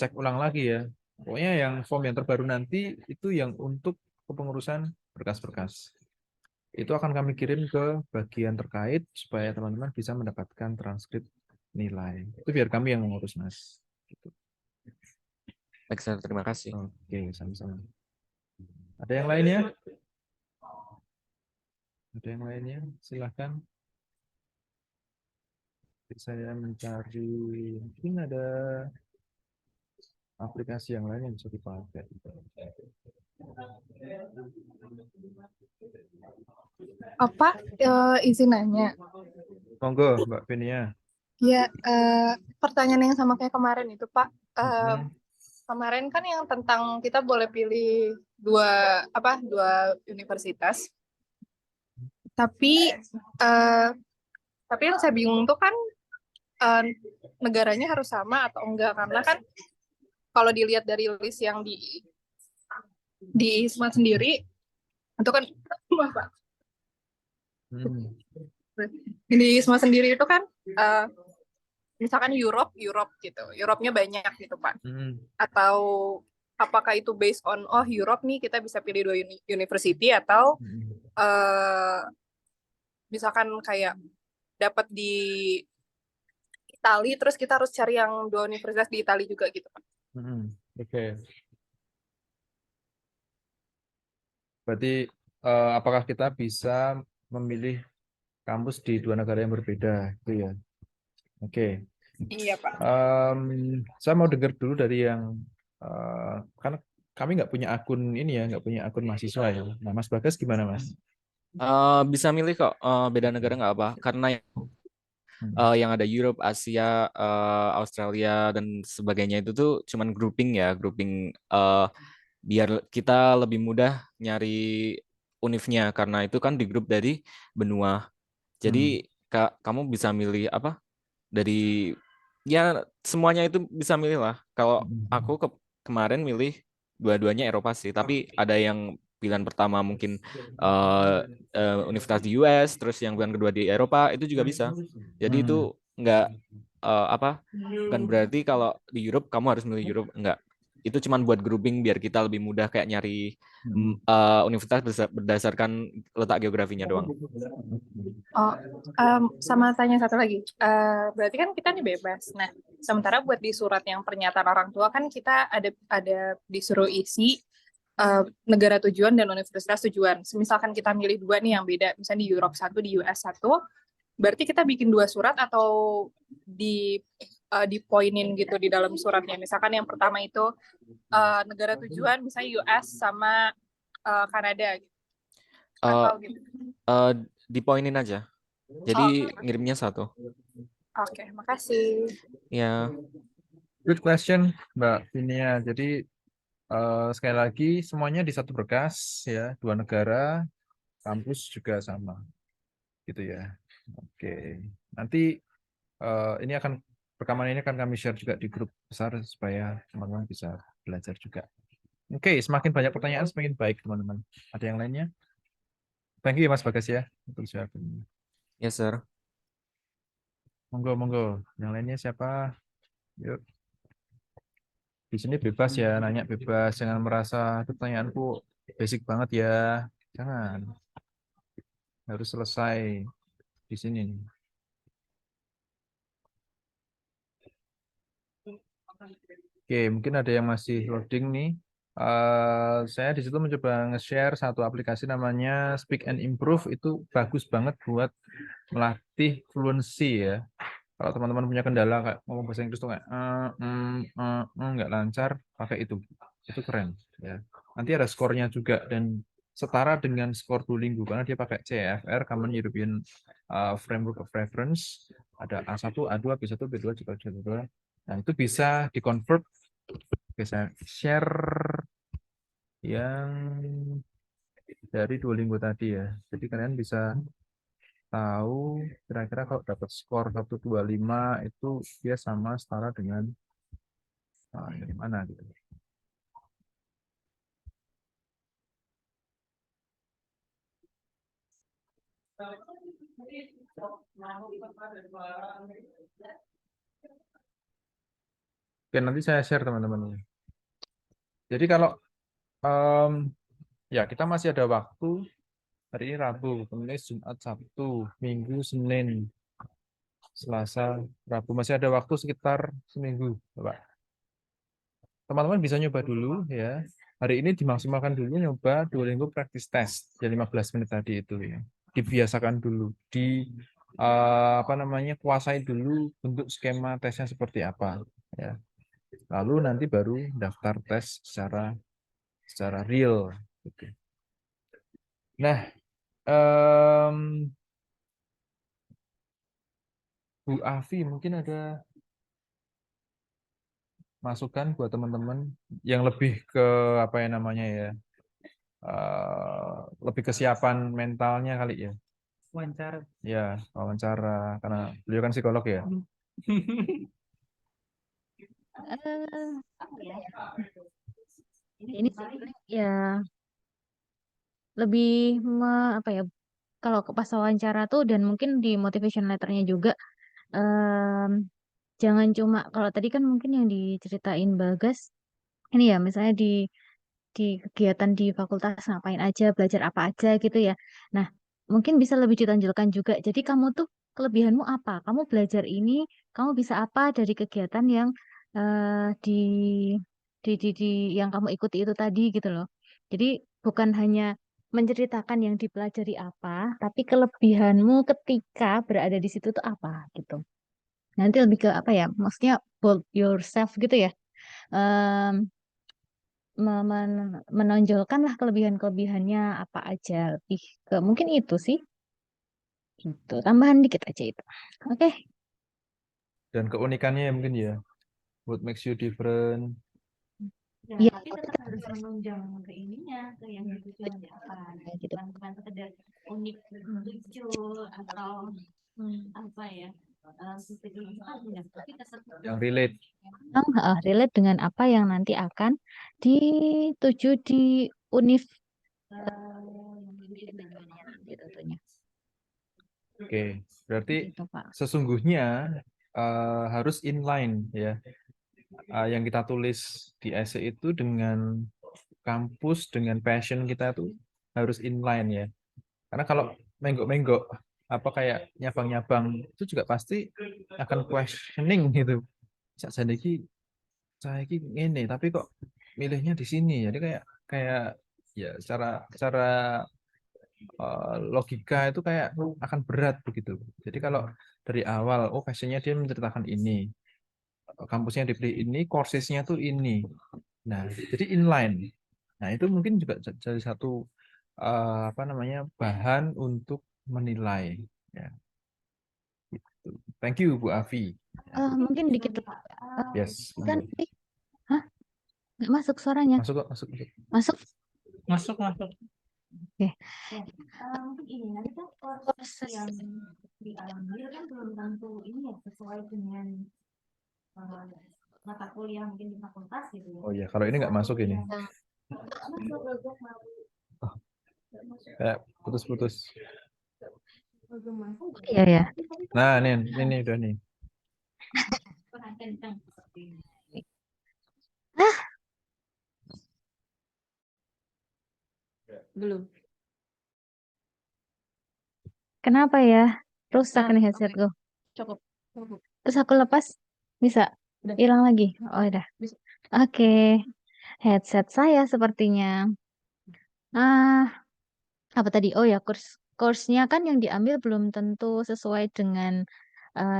cek ulang lagi ya. Pokoknya yang form yang terbaru nanti itu yang untuk kepengurusan berkas-berkas. Itu akan kami kirim ke bagian terkait supaya teman-teman bisa mendapatkan transkrip nilai. Itu biar kami yang mengurus, Mas. Gitu. Baik, Sir, terima kasih. Oke, sama-sama. Ada yang lainnya? Ada yang lainnya? Silahkan. Saya mencari, mungkin ada aplikasi yang lain yang bisa dipakai. Apa izin nanya? Monggo, Mbak Venia. Ya, pertanyaan yang sama kayak kemarin itu, Pak. Kemarin kan yang tentang kita boleh pilih dua universitas. Tapi yang saya bingung tuh kan negaranya harus sama atau enggak, karena kan kalau dilihat dari list yang di ISMA sendiri itu kan di ISMA sendiri itu kan misalkan Europe gitu, Europe-nya banyak gitu Pak. Atau apakah itu based on Europe nih kita bisa pilih 2 university, atau misalkan kayak dapat di Itali terus kita harus cari yang 2 universitas di Itali juga gitu Pak. Oke. Berarti apakah kita bisa memilih kampus di dua negara yang berbeda, itu ya. Oke. Iya, Pak. Saya mau dengar dulu dari yang karena kami nggak punya akun ini ya, nggak punya akun mahasiswa ya. Nah, Mas Bagas gimana, Mas? Bisa milih kok, beda negara nggak apa, karena yang ada Europe, Asia, Australia dan sebagainya itu tuh cuman grouping ya, grouping biar kita lebih mudah nyari univnya karena itu kan di grup dari benua. Jadi kamu bisa milih apa dari ya semuanya itu bisa milih lah. Kalau aku kemarin milih dua-duanya Eropa sih, tapi ada yang pilihan pertama mungkin eh, universitas di US, terus yang pilihan kedua di Eropa itu juga bisa. Jadi itu nggak apa bukan berarti kalau di Europe kamu harus milih Europe, enggak. Itu cuman buat grouping biar kita lebih mudah kayak nyari universitas berdasarkan letak geografinya doang. Oh, sama tanya satu lagi. Berarti kan kita nih bebas. Nah, sementara buat di surat yang pernyataan orang tua kan kita ada disuruh isi negara tujuan dan universitas tujuan. Misalkan kita milih dua nih yang beda, misalnya di Europe satu, di US satu, berarti kita bikin dua surat atau dipoinin gitu di dalam suratnya. Misalkan yang pertama itu negara tujuan, misalnya US sama Kanada gitu. Atau gitu. Dipoinin aja. Jadi ngirimnya satu. Oke, makasih. Ya. Good question, Mbak Vinia. Jadi sekali lagi semuanya di satu berkas ya, dua negara, kampus juga sama, gitu ya. Oke, nanti ini rekaman ini akan kami share juga di grup besar supaya teman-teman bisa belajar juga. Oke, semakin banyak pertanyaan semakin baik teman-teman. Ada yang lainnya? Thank you Mas Bagas ya untuk siapin. Yes, sir. Monggo, monggo. Yang lainnya siapa? Yuk. Di sini bebas ya, nanya bebas. Jangan merasa itu pertanyaanku basic banget ya. Jangan. Harus selesai di sini nih. Oke, mungkin ada yang masih loading nih. Saya di situ mencoba nge-share satu aplikasi namanya Speak and Improve. Itu bagus banget buat melatih fluency ya. Kalau teman-teman punya kendala kayak ngomong bahasa Inggris tuh kayak nggak lancar, pakai itu. Itu keren ya. Nanti ada skornya juga dan setara dengan skor Duolingo karena dia pakai CEFR, Common European Framework of Reference. Ada A1, A2, B1, B2, juga B2. Nah, itu bisa di-convert. Oke, saya share yang dari Duolingo tadi ya. Jadi kalian bisa tahu kira-kira kalau dapat skor 125 itu dia sama setara dengan dari mana gitu. Oke, nanti saya share teman-teman. Jadi kalau ya kita masih ada waktu. Hari ini Rabu, Kamis, Jumat, Sabtu, Minggu, Senin, Selasa, Rabu. Masih ada waktu sekitar seminggu, Bapak. Teman-teman bisa nyoba dulu ya. Hari ini dimaksimalkan dulu nyoba Duolingo practice test. Ya 15 menit tadi itu ya. Dibiasakan dulu. Apa namanya, kuasai dulu bentuk skema tesnya seperti apa ya. Lalu nanti baru daftar tes secara real gitu. Nah, Bu Afi mungkin ada masukan buat teman-teman yang lebih ke apa ya namanya ya, lebih kesiapan mentalnya kali ya. Wawancara. Ya, wawancara karena beliau kan psikolog ya. Ya. Ini sih ya lebih apa ya, kalau pas wawancara tuh dan mungkin di motivation letternya juga jangan cuma kalau tadi kan mungkin yang diceritain Bagas ini ya misalnya di kegiatan di fakultas ngapain aja, belajar apa aja gitu ya. Nah, mungkin bisa lebih ditonjolkan juga. Jadi kamu tuh kelebihanmu apa? Kamu belajar ini, kamu bisa apa dari kegiatan yang di yang kamu ikuti itu tadi gitu loh. Jadi bukan hanya menceritakan yang dipelajari apa, tapi kelebihanmu ketika berada di situ tuh apa gitu. Nanti lebih ke apa ya? Maksudnya bold yourself gitu ya. Em, menonjolkan lah kelebihan-kelebihannya apa aja, lebih ke mungkin itu sih. Gitu. Tambahan dikit aja itu. Oke. Dan keunikannya ya mungkin ya, what makes you different. Ya, tapi tetap harus menunjang ke ininya, ke yang tujuannya apa. Gitu. Bukan sekedar unik, lucu, atau apa ya. Yang relate. Relate dengan apa yang nanti akan dituju di univ gitu tentunya. Oke, berarti Gitu, Pak. sesungguhnya harus inline ya. Yang kita tulis di essay itu dengan kampus, dengan passion kita tuh harus inline ya. Karena kalau menggok-menggok apa kayak nyabang-nyabang itu juga pasti akan questioning gitu. Saya ini tapi kok milihnya di sini. Jadi kayak ya secara logika itu kayak akan berat begitu. Jadi kalau dari awal, oh passionnya dia menceritakan ini, kampusnya dipilih ini, coursesnya tuh ini. Nah, jadi inline. Nah, itu mungkin juga jadi satu apa namanya bahan untuk menilai. Ya, gitu. Thank you Bu Afi. Mungkin dikit Yes. kan hah? Nggak masuk suaranya. Masuk kok, masuk. Masuk. Masuk. Oke. Mungkin ini nanti kan proses yang diambil kan belum tentu ini ya sesuai dengan mata kuliah mungkin di fakultas gitu ya. Oh iya, kalau ini nggak masuk ini. Oh, kayak putus-putus. Iya ya. Nah, ini udah nih. Belum. Kenapa ya? Rusak nih headsetku. Cukup. Terus aku lepas bisa Udah. hilang lagi. Oh udah. Bisa. Oke. Headset saya sepertinya. Apa tadi? Oh ya, course-nya kan yang diambil belum tentu sesuai dengan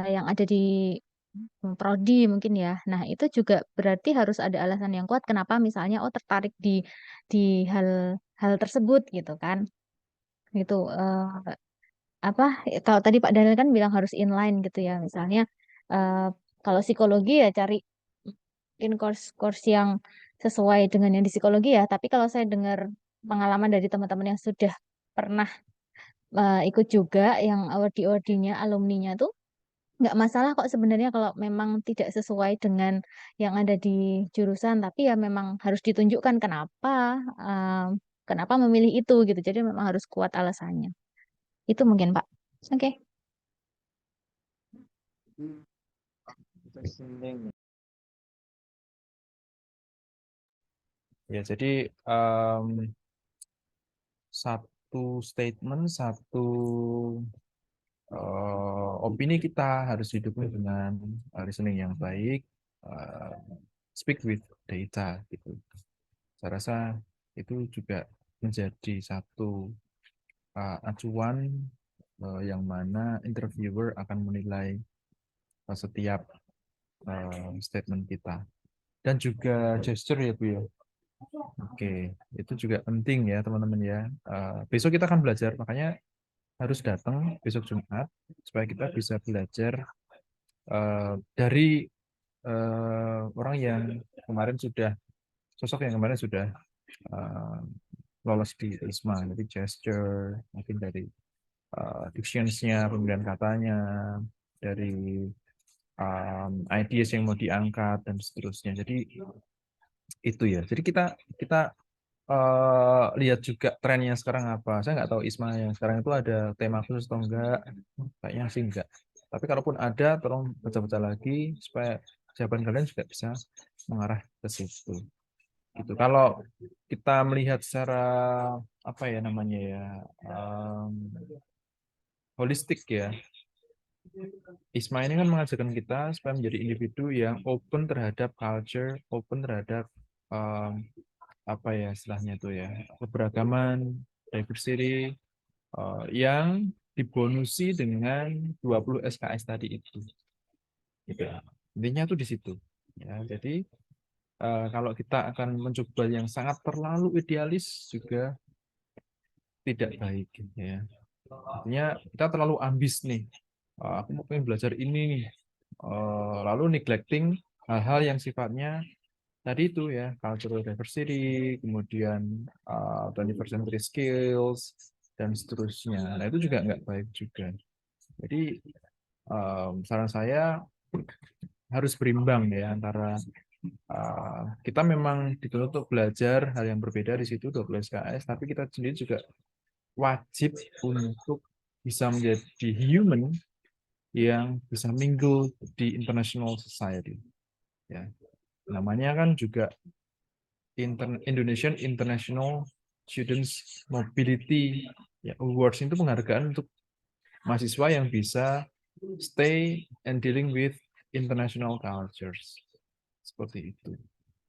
yang ada di prodi mungkin ya. Nah, itu juga berarti harus ada alasan yang kuat kenapa misalnya tertarik di hal tersebut gitu kan. Gitu apa kalau tadi Pak Daniel kan bilang harus inline gitu ya. Misalnya kalau psikologi ya cari mungkin course yang sesuai dengan yang di psikologi ya. Tapi kalau saya dengar pengalaman dari teman-teman yang sudah pernah ikut juga yang award-nya alumninya tuh nggak masalah kok sebenarnya kalau memang tidak sesuai dengan yang ada di jurusan, tapi ya memang harus ditunjukkan kenapa memilih itu gitu. Jadi memang harus kuat alasannya. Itu mungkin Pak. Oke. Ya, jadi satu statement, satu opini kita harus didukung dengan reasoning yang baik, speak with data gitu. Saya rasa itu juga menjadi satu acuan yang mana interviewer akan menilai setiap statement kita. Dan juga gesture ya Bu ya. Oke, itu juga penting ya teman-teman ya. Besok kita akan belajar, makanya harus datang besok Jumat supaya kita bisa belajar dari orang yang kemarin sudah sosok yang kemarin sudah lolos di ISMA, dari gesture, mungkin dari dictions-nya, pemilihan katanya, dari ideas yang mau diangkat dan seterusnya. Jadi itu ya. Jadi kita lihat juga trennya sekarang apa. Saya nggak tahu ISMA yang sekarang itu ada tema khusus atau enggak. Kayaknya sih enggak. Tapi kalaupun ada, tolong baca-baca lagi supaya jawaban kalian juga bisa mengarah ke situ. Gitu. Kalau kita melihat secara apa ya namanya ya holistik ya, ISMA ini kan mengajarkan kita supaya menjadi individu yang open terhadap culture, open terhadap apa ya istilahnya itu ya keberagaman, diversity yang dibonusi dengan 20 SKS tadi itu. Gitu. Intinya tuh di situ. Ya, jadi kalau kita akan mencoba yang sangat terlalu idealis juga tidak baik. Ya. Artinya kita terlalu ambis nih. Aku mau pengen belajar ini nih. Lalu neglecting hal-hal yang sifatnya tadi itu ya, cultural diversity, kemudian 21st century skills, dan seterusnya. Nah, itu juga nggak baik juga. Jadi, saran saya harus berimbang ya antara kita memang dituntut untuk belajar hal yang berbeda di situ 12 SKS, tapi kita sendiri juga wajib untuk bisa menjadi human yang bisa mingle di international society. Ya, namanya kan juga Indonesian International Students Mobility ya, Awards, itu penghargaan untuk mahasiswa yang bisa stay and dealing with international cultures. Seperti itu.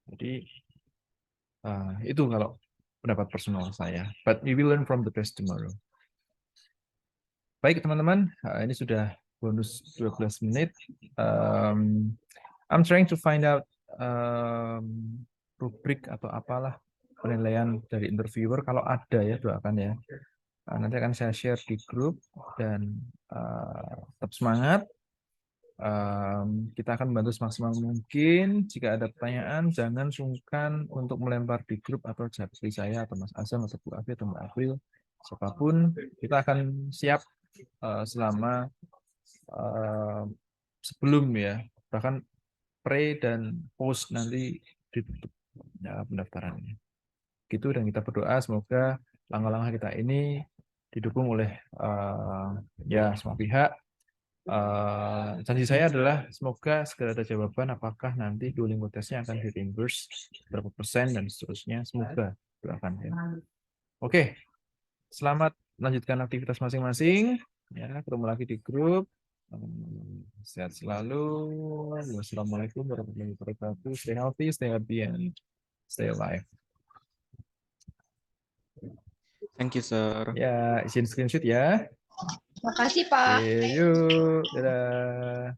Jadi itu kalau pendapat personal saya. But we will learn from the best tomorrow. Baik teman-teman, ini sudah bonus 12 menit. I'm trying to find out rubrik atau apalah penilaian dari interviewer. Kalau ada ya, doakan ya. Nanti akan saya share di grup dan tetap semangat. Kita akan membantu semaksimal mungkin. Jika ada pertanyaan, jangan sungkan untuk melempar di grup atau japri saya atau Mas Azam atau Bu Afi atau Mbak April. Siapapun, kita akan siap selama sebelum ya, bahkan pre dan post nanti ditutup ya, pendaftarannya. Gitu, dan kita berdoa semoga langkah-langkah kita ini didukung oleh ya semua pihak. Janji saya adalah semoga segera ada jawaban apakah nanti Duolingo tesnya akan di reimburse berapa persen dan seterusnya. Semoga, doakan ya. Oke, selamat melanjutkan aktivitas masing-masing. Ya, ketemu lagi di grup. Sehat selalu. Wassalamualaikum warahmatullahi wabarakatuh. Stay healthy, stay happy, and stay alive. Thank you, sir. Ya, izin screenshot ya. Makasih, Pak. Oke, yuk. Dadah.